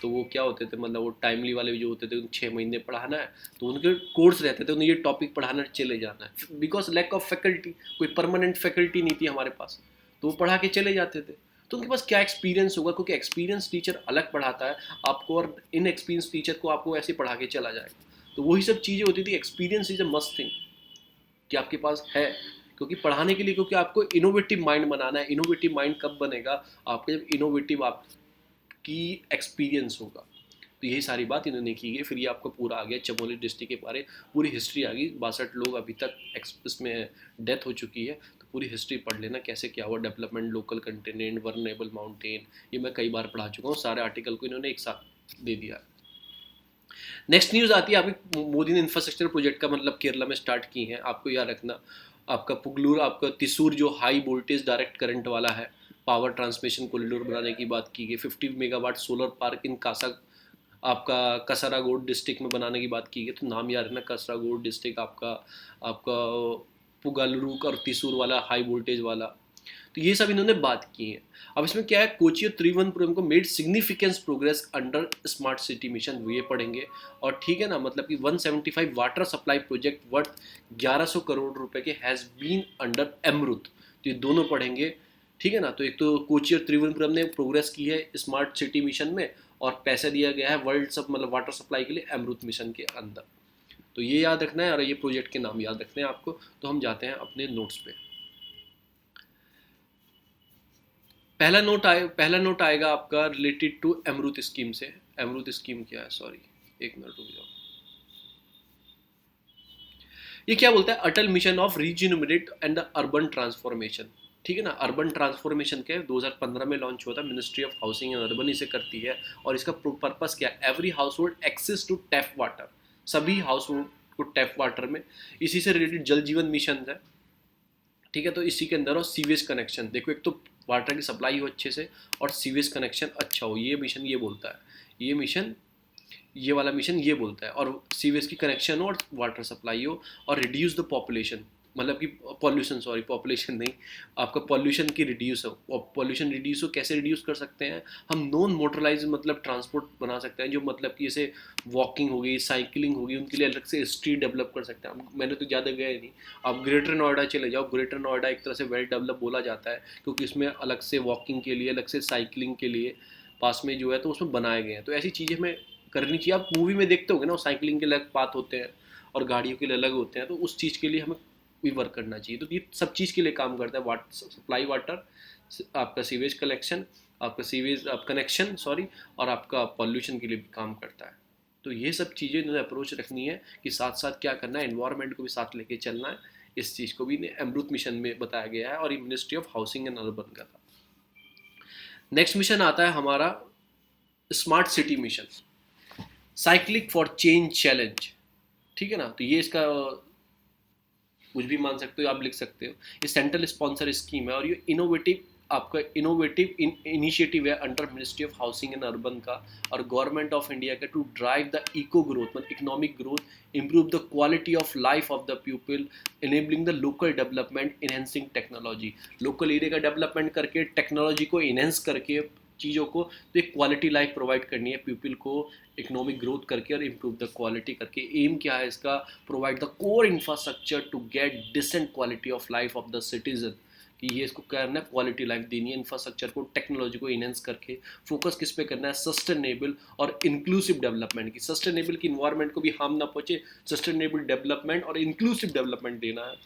[SPEAKER 1] तो वो क्या होते थे, मतलब वो टाइमली वाले जो होते थे, उन 6 महीने पढ़ाना है, तो उनके कोर्स रहते थे, उन्हें ये टॉपिक पढ़ाना चले जाना है, बिकॉज लैक ऑफ फैकल्टी, कोई परमानेंट फैकल्टी नहीं थी हमारे पास, तो वो पढ़ा के चले जाते थे। तो उनके पास क्या एक्सपीरियंस होगा, क्योंकि एक्सपीरियंस टीचर अलग पढ़ाता है आपको, और इन एक्सपीरियंस टीचर को आपको ऐसे पढ़ा के चला जाएगा। तो वही सब चीज़ें होती थी। Experience is a must thing कि आपके पास है, क्योंकि पढ़ाने के लिए, क्योंकि आपको इनोवेटिव माइंड बनाना है। इनोवेटिव माइंड कब बनेगा, आपके जब इनोवेटिव आपकी एक्सपीरियंस होगा। तो यही सारी बात इन्होंने की है। फिर ये आपको पूरा आ गया चमोली डिस्ट्रिक्ट के बारे, पूरी हिस्ट्री आ गई। 62 लोग अभी तक इसमें डेथ हो चुकी है, तो पूरी हिस्ट्री पढ़ लेना, कैसे क्या हुआ, डेवलपमेंट, लोकल कंटेनेंट, वर्नेबल माउंटेन, ये मैं कई बार पढ़ा चुका हूँ। सारे आर्टिकल को इन्होंने एक साथ दे दिया। नेक्स्ट न्यूज़ आती है आपकी, मोदी ने इंफ्रास्ट्रक्चर प्रोजेक्ट का मतलब केरला में स्टार्ट की है। आपको याद रखना, आपका पुगलूर, आपका तिसूर जो हाई वोल्टेज डायरेक्ट करंट वाला है, पावर ट्रांसमिशन कॉरिडोर बनाने की बात की गई। 50 मेगावाट सोलर पार्क इन कासा, आपका कसरागोड डिस्ट्रिक्ट में बनाने की बात की गई। तो नाम याद रखना, कसरागोड डिस्ट्रिक्ट आपका आपका पुगालुरू और तिसूर वाला हाई वोल्टेज वाला। तो ये सब इन्होंने बात की है। अब इसमें क्या है, कोची और त्रिवेंद्रपुरम को made significance progress under smart city mission, ये पढ़ेंगे। और ठीक है ना, मतलब कि 175 water supply project worth 1100 crore रुपए के हैज़ बीन अंडर अमृत, तो ये दोनों पढ़ेंगे। ठीक है ना। तो एक तो कोची और त्रिवेंद्रपुरम ने प्रोग्रेस की है स्मार्ट सिटी मिशन में, और पैसा दिया गया है वर्ल्ड सब मतलब वाटर सप्लाई के लिए अमृत मिशन के अंदर। तो ये याद रखना है, और ये प्रोजेक्ट के नाम याद रखने हैं आपको। तो हम जाते हैं अपने नोट्स पे। पहला नोट आएगा आपका रिलेटेड टू अमृत स्कीम से। अमृत स्कीम क्या है, सॉरी एक मिनट रुक जाओ। ये क्या बोलता है, Atal mission of regenerate and the urban transformation, ठीक है ना। अर्बन ट्रांसफॉर्मेशन क्या है, 2015 में लॉन्च हुआ था, ministry of housing and urban इसे करती है। और इसका पर्पस क्या है, every household access to tap water, सभी हाउस होल्ड को टैप वाटर में, इसी से रिलेटेड जल जीवन मिशन है, ठीक है। तो इसी के अंदर और सीवेज कनेक्शन, देखो एक तो वाटर की सप्लाई हो अच्छे से और सीवेज कनेक्शन अच्छा हो, ये मिशन ये बोलता है, ये मिशन, ये वाला मिशन ये बोलता है। और सीवेज की कनेक्शन हो और वाटर सप्लाई हो और रिड्यूस द पॉपुलेशन, मतलब कि पॉल्यूशन, सॉरी पॉपुलेशन नहीं, आपका पॉल्यूशन की रिड्यूस हो। और पॉल्यूशन रिड्यूस हो, कैसे रिड्यूस कर सकते हैं हम, नॉन मोटराइज मतलब ट्रांसपोर्ट बना सकते हैं, जो मतलब कि जैसे वॉकिंग होगी, साइकिलिंग होगी, उनके लिए अलग से स्ट्रीट डेवलप कर सकते हैं। मैंने तो ज़्यादा गए नहीं, आप ग्रेटर नोएडा चले जाओ, ग्रेटर नोएडा एक तरह से वेल डेवलप बोला जाता है, क्योंकि उसमें अलग से वॉकिंग के लिए, अलग से साइकिलिंग के लिए पास में जो है तो उसमें बनाए गए हैं। तो ऐसी चीज़ें हमें करनी चाहिए। आप मूवी में देखते होगे ना, साइकिलिंग के अलग पाथ होते हैं और गाड़ियों के लिए अलग होते हैं, तो उस चीज़ के लिए हमें भी वर्क करना चाहिए। तो ये सब चीज़ के लिए काम करता है, वाटर सप्लाई, वाटर, आपका सीवेज कलेक्शन, आपका सीवेज आप कनेक्शन सॉरी, और आपका पॉल्यूशन के लिए भी काम करता है। तो ये सब चीज़ें इन्होंने अप्रोच रखनी है कि साथ साथ क्या करना है, एनवायरनमेंट को भी साथ लेके चलना है। इस चीज़ को भी अमृत मिशन में बताया गया है और ये ministry of housing and urban का था। नेक्स्ट मिशन आता है हमारा smart city mission, cyclic for change challenge, ठीक है ना। तो ये इसका कुछ भी मान सकते हो, आप लिख सकते हो। ये सेंट्रल स्पॉन्सर स्कीम है और ये इनोवेटिव, आपका इनोवेटिव इनिशिएटिव है under ministry of housing and urban का और गवर्नमेंट ऑफ इंडिया का, to drive the eco growth, मतलब economic growth, improve the quality of life of the people, enabling the local development, enhancing technology, local area का development करके, technology को enhance करके चीज़ों को, तो एक क्वालिटी लाइफ प्रोवाइड करनी है पीपल को, इकोनॉमिक ग्रोथ करके और इम्प्रूव द क्वालिटी करके। एम क्या है इसका, provide the core infrastructure to get decent quality of life of the citizen, कि ये इसको करना है, क्वालिटी लाइफ देनी है, इंफ्रास्ट्रक्चर को, टेक्नोलॉजी को इनहेंस करके। फोकस किस पे करना है, सस्टेनेबल और इंक्लूसिव डेवलपमेंट की, सस्टेनेबल की इन्वायरमेंट को भी हार्म ना पहुंचे, सस्टेनेबल डेवलपमेंट और इंक्लूसिव डेवलपमेंट देना है।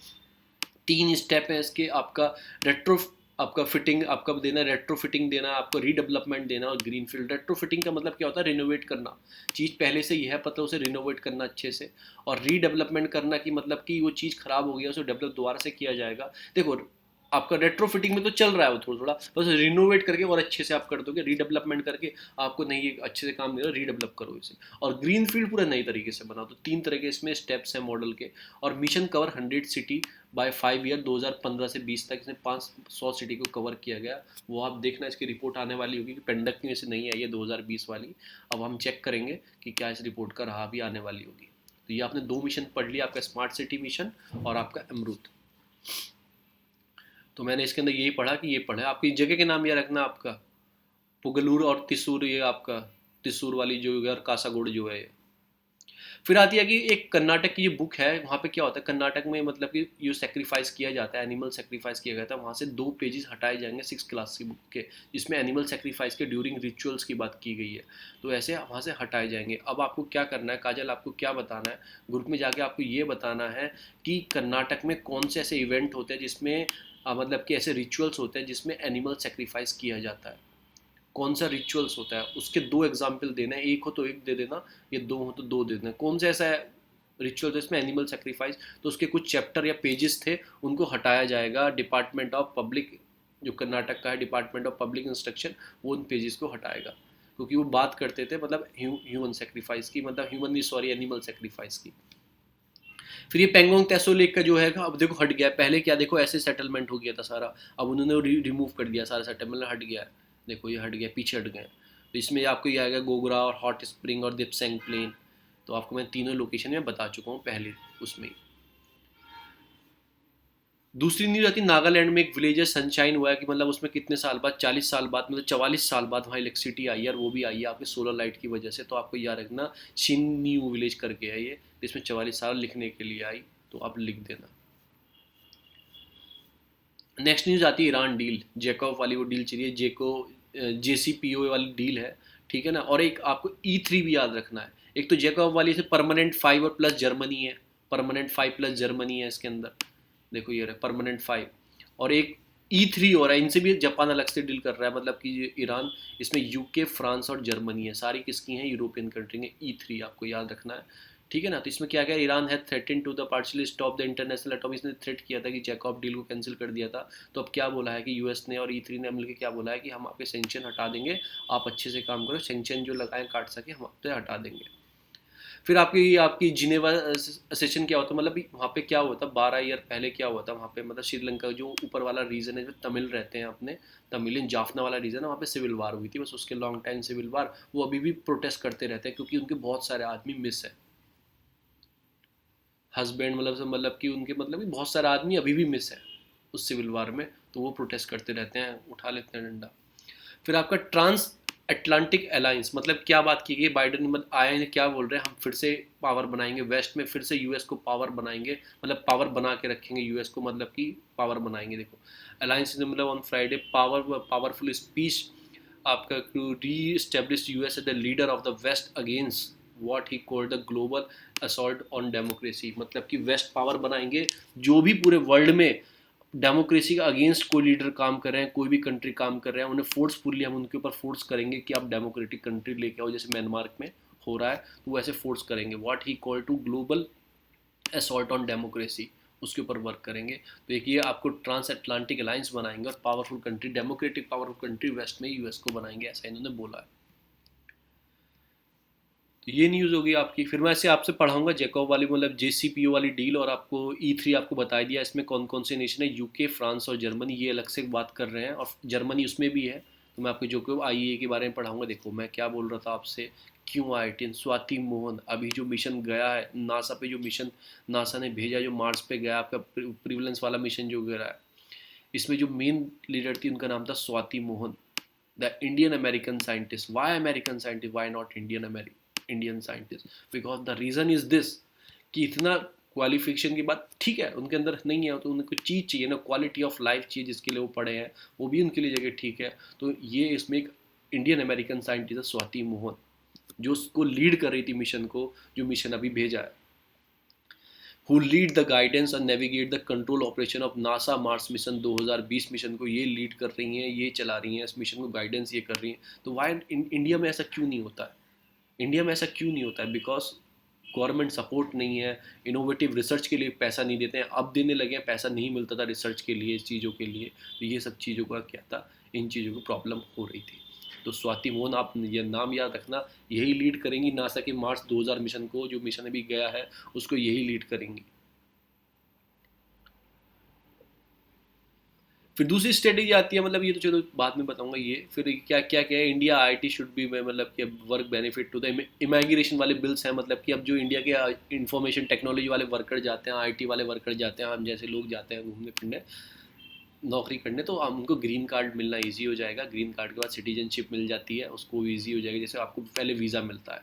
[SPEAKER 1] 3 स्टेप है इसके, आपका रेट्रो, आपका फिटिंग, आपका देना है रेट्रो फिटिंग देना है, आपको रीडेवलपमेंट देना और ग्रीन फील्ड। रेट्रो फिटिंग का मतलब क्या होता है, रिनोवेट करना, चीज़ पहले से ही है पता, उसे रिनोवेट करना अच्छे से। और रीडेवलपमेंट करना कि मतलब कि वो चीज़ खराब हो गया, उसे डेवलप दोबारा से किया जाएगा। देखो आपका रेट्रो फिटिंग में तो चल रहा है वो थोड़ा थोड़ा, बस रिनोवेट करके और अच्छे से आप कर दोगे, रीडेवलपमेंट करके आपको नहीं अच्छे से काम नहीं हो रहा, रीडेवलप करो इसे। और ग्रीन फील्ड पूरा नई तरीके से बनाओ। तो 3 तरह के इसमें स्टेप्स हैं मॉडल के। और mission cover 100 city bye 5 year, 2015 से 20 तक इसने 500 सिटी को कवर किया गया। वो आप देखना, इसकी रिपोर्ट आने वाली होगी कि पेंडेमिक की वजह से नहीं आई है 2020 वाली। अब हम चेक करेंगे कि क्या इस रिपोर्ट का रहा भी आने वाली होगी। तो ये आपने 2 मिशन पढ़ लिया, आपका स्मार्ट सिटी मिशन और आपका अमृत। तो मैंने इसके अंदर यही पढ़ा कि ये पढ़ा है। आपकी जगह के नाम ये रखना, आपका पुगलूर और तिसूर, ये आपका तिसूर वाली जो है और कासागोड़ जो है। फिर आती है कि एक कर्नाटक की जो बुक है, वहाँ पे क्या होता है कर्नाटक में, मतलब कि जो सेक्रीफाइस किया जाता है, एनिमल सेक्रीफाइस किया गया था, वहाँ से 2 पेजेस हटाए जाएंगे 6 क्लास की बुक के, जिसमें एनिमल सेक्रीफाइस के ड्यूरिंग रिचुअल्स की बात की गई है। तो ऐसे वहाँ से हटाए जाएंगे। अब आपको क्या करना है काजल, आपको क्या बताना है ग्रुप में जाके, आपको ये बताना है कि कर्नाटक में कौन से ऐसे इवेंट होते हैं जिसमें मतलब कि ऐसे रिचुअल्स होते हैं जिसमें एनिमल सेक्रीफाइस किया जाता है, कौन सा रिचुअल्स होता है, उसके 2 एग्जाम्पल देना है, एक हो तो एक दे देना, ये 2 हो तो 2 दे देना। कौन सा ऐसा रिचुअल है इसमें एनिमल सेक्रीफाइस, तो उसके कुछ चैप्टर या पेजेस थे उनको हटाया जाएगा। डिपार्टमेंट ऑफ पब्लिक, जो कर्नाटक का है डिपार्टमेंट ऑफ पब्लिक इंस्ट्रक्शन, वो उन पेजेस को हटाएगा, क्योंकि वो बात करते थे मतलब ह्यूमन सेक्रीफाइस की, मतलब ह्यूमन नहीं सॉरी एनिमल सेक्रीफाइस की। फिर ये पेंगोंग तेसो लेक का जो है, अब देखो हट गया, पहले क्या देखो ऐसे सेटलमेंट हो गया था सारा, अब उन्होंने रिमूव कर दिया सारा सेटलमेंट, हट गया है। देखो ये हट गया, पीछे हट गए। तो इसमें आपको ये आएगा गोगरा और हॉट स्प्रिंग और दिपसेंग प्लेन। तो आपको मैं तीनों लोकेशन में बता चुका हूँ पहले उसमें। दूसरी न्यूज़ आती है, नागालैंड में एक विलेज है, सनशाइन हुआ है कि मतलब उसमें कितने साल बाद, 40 साल बाद, मतलब 44 साल बाद वहाँ इलेक्ट्रिसिटी आई है, और वो भी आई है आपके सोलर लाइट की वजह से। तो आपको याद रखना, शिन्यू विलेज करके है ये, इसमें 44 साल लिखने के लिए आई, तो आप लिख देना। नेक्स्ट न्यूज़ आती है ईरान डील, जेकॉब वाली वो डील चलिए, JCPOA वाली डील है, ठीक है ना। और एक आपको E3 भी याद रखना है। एक तो जेकॉब वाली से परमानेंट 5 और प्लस जर्मनी है, परमानेंट 5 प्लस जर्मनी है इसके अंदर, देखो ये रहा परमानेंट 5। और एक E3 हो रहा है, इनसे भी जापान अलग से डील कर रहा है, मतलब कि ईरान, इसमें UK, फ्रांस और जर्मनी है, सारी किसकी हैं, यूरोपियन कंट्री है। E3 आपको याद रखना है, ठीक है ना। तो इसमें क्या क्या, ईरान है threaten to the partially stop the international atomic, इसने थ्रेट किया था कि जैकब डील को कैंसिल कर दिया था। तो अब क्या बोला है कि यूएस ने और E3 ने मिलकर क्या बोला है कि हम आपके सेंक्शन हटा देंगे, आप अच्छे से काम करो, सेंक्शन जो लगाए काट सके हम आप पे हटा देंगे। फिर आपकी जिनेवा सेशन क्या होता है, मतलब वहाँ पे क्या हुआ था 12 ईयर पहले, क्या हुआ था वहाँ पे, मतलब श्रीलंका जो ऊपर वाला रीजन है जो तमिल रहते हैं अपने, तमिलियन जाफना वाला रीजन है, वहाँ पे सिविल वार हुई थी बस, उसके लॉन्ग टाइम सिविल वार, वो अभी भी प्रोटेस्ट करते रहते हैं क्योंकि उनके बहुत सारे आदमी मिस है, हस्बैंड मतलब कि उनके मतलब कि बहुत सारे आदमी अभी भी मिस है उस सिविल वार में, तो वो प्रोटेस्ट करते रहते हैं, उठा लेते हैं डंडा। फिर आपका ट्रांस अटलांटिक अलायंस, मतलब क्या बात की गई, बाइडन मतलब आए हैं क्या बोल रहे हैं, हम फिर से पावर बनाएंगे वेस्ट में, फिर से यूएस को पावर बनाएंगे, मतलब पावर बना के रखेंगे यूएस को, मतलब कि पावर बनाएंगे। देखो अलायंस मतलब ऑन फ्राइडे पावरफुल स्पीच आपका reestablish US the leader of the west against what he called the global assault on democracy, मतलब कि वेस्ट पावर बनाएंगे, जो भी पूरे वर्ल्ड में डेमोक्रेसी का अगेंस्ट कोई लीडर काम कर रहे हैं, कोई भी कंट्री काम कर रहे हैं, उन्हें फोर्सफुली हम उनके ऊपर फोर्स करेंगे कि आप डेमोक्रेटिक कंट्री लेके आओ, जैसे म्यांमार में हो रहा है, तो वैसे फोर्स करेंगे। What he call to global assault on democracy, उसके ऊपर वर्क करेंगे। तो एक ये आपको ट्रांस अटलांटिक अलायंस बनाएंगे और powerful country, democratic powerful country west में यूएस को बनाएंगे, ऐसा इन्होंने बोला है। तो ये न्यूज़ होगी आपकी। फिर मैं ऐसे आपसे पढ़ाऊंगा जैकब वाली मतलब JCPO वाली डील, और आपको E3 आपको बता दिया इसमें कौन कौन से नेशन है, यूके, फ्रांस और जर्मनी, ये अलग से बात कर रहे हैं, और जर्मनी उसमें भी है। तो मैं आपको जो IEA के बारे में पढ़ाऊंगा। देखो मैं क्या बोल रहा था आपसे, क्यों IIT स्वाति मोहन, अभी जो मिशन गया है नासा पे, जो मिशन नासा ने भेजा जो मार्स पे गया, आपका प्रिविलेंस वाला मिशन जो गया है, इसमें जो मेन लीडर थी उनका नाम था Swati Mohan, the Indian American scientist. Why American scientist, why not Indian scientist, because the reason is this कि इतना क्वालिफिकेशन के बाद ठीक है उनके अंदर नहीं है, तो उनको चीज़ चाहिए ना, क्वालिटी ऑफ लाइफ चाहिए जिसके लिए वो पढ़े हैं, वो भी उनके लिए जगह ठीक है। तो ये इसमें एक इंडियन अमेरिकन साइंटिस्ट है स्वाति मोहन, जो उसको लीड कर रही थी मिशन को, जो मिशन अभी भेजा है, who lead the guidance and navigate the control operation of NASA Mars mission 2020 mission को ये लीड कर रही हैं, ये चला रही हैं, इस मिशन को गाइडेंस ये कर रही हैं। तो वाई इंडिया में ऐसा क्यों नहीं होता है, इंडिया में ऐसा क्यों नहीं होता है, बिकॉज गवर्नमेंट सपोर्ट नहीं है, इनोवेटिव रिसर्च के लिए पैसा नहीं देते हैं, अब देने लगे हैं, पैसा नहीं मिलता था रिसर्च के लिए, इस चीज़ों के लिए। तो ये सब चीज़ों का क्या था, इन चीज़ों को प्रॉब्लम हो रही थी। तो स्वाति मोहन, आप ये नाम याद रखना, यही लीड करेंगी नासा के मार्स 2000 मिशन को, जो मिशन अभी गया है उसको यही लीड करेंगी। फिर दूसरी स्ट्रेटेजी आती है, मतलब ये तो चलो बाद में बताऊंगा ये। फिर क्या क्या क्या है, इंडिया IIT शुड बी में, मतलब कि work benefit to the immigration वाले बिल्स हैं, मतलब कि अब जो इंडिया के इंफॉर्मेशन टेक्नोलॉजी वाले वर्कर जाते हैं, IT वाले वर्कर जाते हैं, हम जैसे लोग जाते हैं घूमने फिरने नौकरी करने, तो उनको ग्रीन कार्ड मिलना इजी हो जाएगा। ग्रीन कार्ड के बाद सिटीजनशिप मिल जाती है, उसको इजी हो जाएगा। जैसे आपको पहले वीज़ा मिलता है,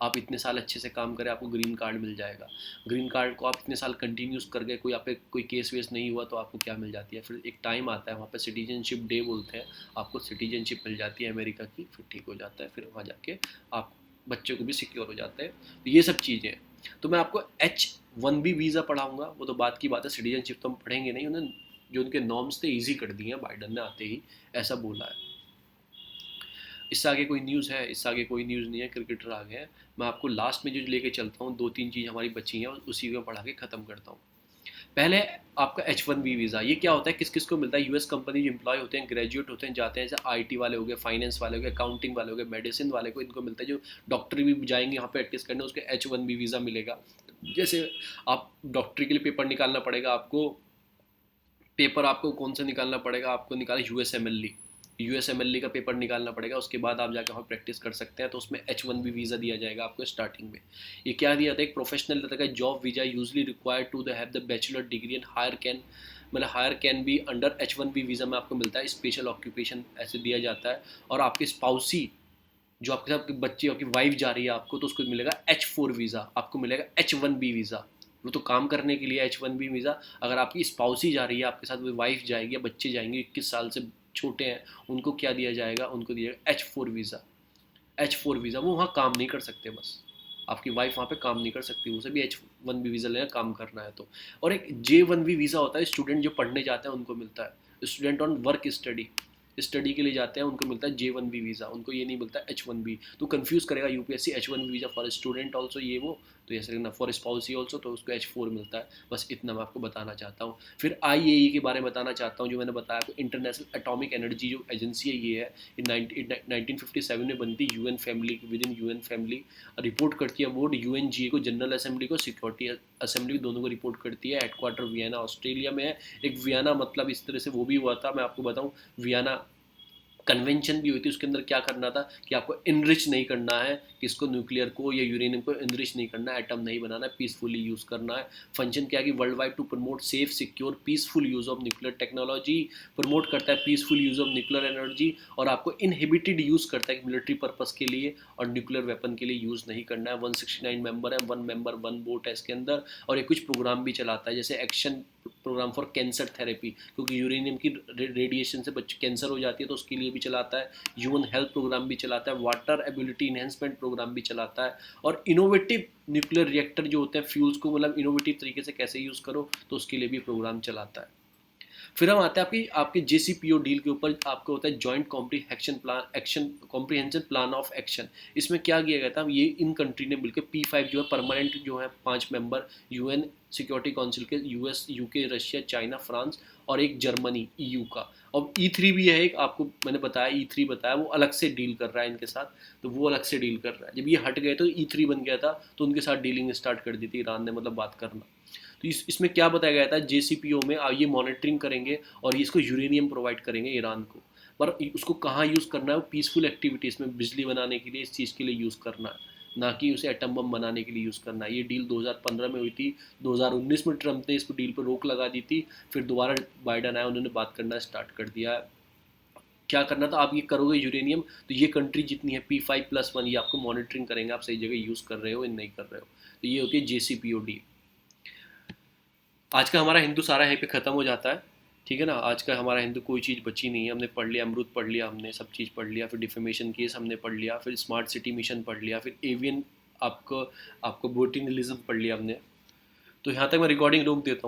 [SPEAKER 1] आप इतने साल अच्छे से काम करें आपको ग्रीन कार्ड मिल जाएगा। ग्रीन कार्ड को आप इतने साल कंटिन्यूस कर गए, कोई आप पे कोई केस वेस नहीं हुआ, तो आपको क्या मिल जाती है, फिर एक टाइम आता है वहाँ पे सिटीजनशिप डे बोलते हैं, आपको सिटीजनशिप मिल जाती है अमेरिका की, फिर ठीक हो जाता है, फिर वहाँ जाके आप बच्चों को भी सिक्योर हो जाते हैं। तो ये सब चीज़ें। तो मैं आपको H1B वीज़ा पढ़ाऊँगा, वो तो बात की बात है, सिटीजनशिप तो हम पढ़ेंगे नहीं। उन्हें जो उनके नॉर्म्स थे ईजी कर दिए हैं बाइडन ने आते ही, ऐसा बोला है। इससे आगे कोई न्यूज़ है, इससे आगे कोई न्यूज़ नहीं है, क्रिकेटर आ गए हैं। मैं आपको लास्ट में जो लेके चलता हूँ, 2-3 चीज़ हमारी बची हैं, उसी को पढ़ा के ख़त्म करता हूँ। पहले आपका H1B वीज़ा, ये क्या होता है, किस किस को मिलता है, यूएस कंपनी जो एम्प्लॉय होते हैं, ग्रेजुएट होते हैं, जाते हैं, जैसे IT वाले हो गए, फाइनेंस वाले हो गए, अकाउंटिंग वाले हो गए, मेडिसिन वाले को इनको मिलता है, जो डॉक्टर भी जाएंगे यहाँ पे प्रैक्टिस करने, उसके H1B वीज़ा मिलेगा। जैसे आप डॉक्टरी के लिए पेपर निकालना पड़ेगा आपको, पेपर आपको कौन सा निकालना पड़ेगा, आपको निकाला USMLE का पेपर निकालना पड़ेगा, उसके बाद आप जाकर वहाँ प्रैक्टिस कर सकते हैं। तो उसमें H1B वीज़ा दिया जाएगा आपको स्टार्टिंग में। ये क्या दिया था, एक प्रोफेशनल तरह का job visa, usually required to the have the bachelor degree and higher can be under H1B visa में आपको मिलता है। स्पेशल ऑक्यूपेशन ऐसे दिया जाता है, और आपके स्पाउसी जो आपके साथ बच्चे, आपकी वाइफ जा रही है आपको, तो उसको मिलेगा H4 वीज़ा, आपको मिलेगा H1B वीज़ा। वो तो काम करने के लिए H1B वीज़ा। अगर आपकी स्पाउसी जा रही है आपके साथ, वो वाइफ जाएगी या बच्चे जाएंगे 21 साल से छोटे हैं, उनको क्या दिया जाएगा, उनको दिया जाएगा H4 वीज़ा। H4 वीज़ा, वो वहाँ काम नहीं कर सकते, बस आपकी वाइफ वहाँ पे काम नहीं कर सकती, उसे भी H1B वीज़ा लेना, काम करना है तो। और एक J1B वीज़ा होता है, स्टूडेंट जो पढ़ने जाते हैं उनको मिलता है, student on work study. Study के लिए जाते हैं उनको मिलता है J1B वीज़ा, उनको ये नहीं मिलता H1B। तो कंफ्यूज करेगा UPSC H1B visa for student also ये वो, तो ऐसे लिखना फॉर स्पाउसी ऑल्सो, तो उसको H4 मिलता है। बस इतना मैं आपको बताना चाहता हूँ। फिर IAEA के बारे में बताना चाहता हूँ, जो मैंने बताया आपको, इंटरनेशनल एटॉमिक एनर्जी जो एजेंसी है ये है, 1957 में बनती, UN family, with in UN family report करती है बोर्ड UNGA को, जनरल असेंबली को, सिक्योरिटी असेंबली दोनों को रिपोर्ट करती है। हेडक्वार्टर वियना ऑस्ट्रेलिया में है। एक वियना मतलब इस तरह से वो भी हुआ था, मैं आपको बताऊं, वियना कन्वेंशन भी हुई थी। उसके अंदर क्या करना था कि आपको इनरिच नहीं करना है, किसको, न्यूक्लियर को या यूरेनियम को इनरिच नहीं करना है, एटम नहीं बनाना है, पीसफुली यूज़ करना है। फंक्शन क्या है कि world wide to promote safe secure peaceful use of nuclear technology, promote करता है peaceful use of nuclear energy, और आपको इनहिबिटेड यूज़ करता है कि मिलिट्री पर्पज़ के लिए और न्यूक्लियर वेपन के लिए यूज़ नहीं करना है। 169 मेंबर है, 1 मेंबर 1 वोट है इसके अंदर। और ये कुछ प्रोग्राम भी चलाता है, जैसे action program for cancer therapy, क्योंकि यूरेनियम की रेडिएशन से बच्चे कैंसर हो जाती है, तो उसके लिए भी चलाता है। ह्यूमन हेल्थ प्रोग्राम भी चलाता है, वाटर एबिलिटी इन्हेंसमेंट प्रोग्राम भी चलाता है, और इनोवेटिव न्यूक्लियर रिएक्टर जो होते हैं फ्यूल्स को मतलब इनोवेटिव तरीके से कैसे यूज़ करो, तो उसके लिए भी प्रोग्राम चलाता है। फिर हम आते हैं आपकी आपके JCPO डील के ऊपर। आपका होता है joint comprehension plan action, comprehension plan of action. इसमें क्या किया गया था, ये इन कंट्री ने मिलकर P5 जो है परमानेंट जो है 5 मेंबर UN सिक्योरिटी काउंसिल के, US UK Russia China France और एक जर्मनी EU का। और E3 भी है एक, आपको मैंने बताया E3 बताया, वो अलग से डील कर रहा है इनके साथ, तो वो अलग से डील कर रहा है। जब ये हट गए तो E3 बन गया था, तो उनके साथ डीलिंग स्टार्ट कर दी थी ईरान ने, मतलब बात करना। तो इसमें क्या बताया गया था, JCPO में ये मॉनिटरिंग करेंगे और इसको यूरेनियम प्रोवाइड करेंगे ईरान को, पर उसको कहाँ यूज़ करना है, वो पीसफुल एक्टिविटीज़ में, बिजली बनाने के लिए, इस चीज़ के लिए यूज़ करना है, ना कि उसे एटम बम बनाने के लिए यूज़ करना है। ये डील 2015 में हुई थी। 2019 में ट्रंप ने इस डील पर रोक लगा दी थी, फिर दोबारा बाइडन आया, उन्होंने बात करना स्टार्ट कर दिया। क्या करना था, आप ये करोगे यूरेनियम, तो ये कंट्री जितनी है P5+1 ये आपको मॉनिटरिंग करेंगे, आप सही जगह यूज़ कर रहे हो या नहीं कर रहे हो। तो ये होती है JCPO डील। आज का हमारा हिंदू सारा यहीं पे ख़त्म हो जाता है, ठीक है ना। आज का हमारा हिंदू कोई चीज़ बची नहीं है, हमने पढ़ लिया, अमरूद पढ़ लिया हमने, सब चीज़ पढ़ लिया, फिर डिफेमेशन केस हमने पढ़ लिया, फिर स्मार्ट सिटी मिशन पढ़ लिया, फिर एवियन आपको आपको बोटिनिज्म पढ़ लिया हमने। तो यहाँ तक मैं रिकॉर्डिंग रोक देता हूँ।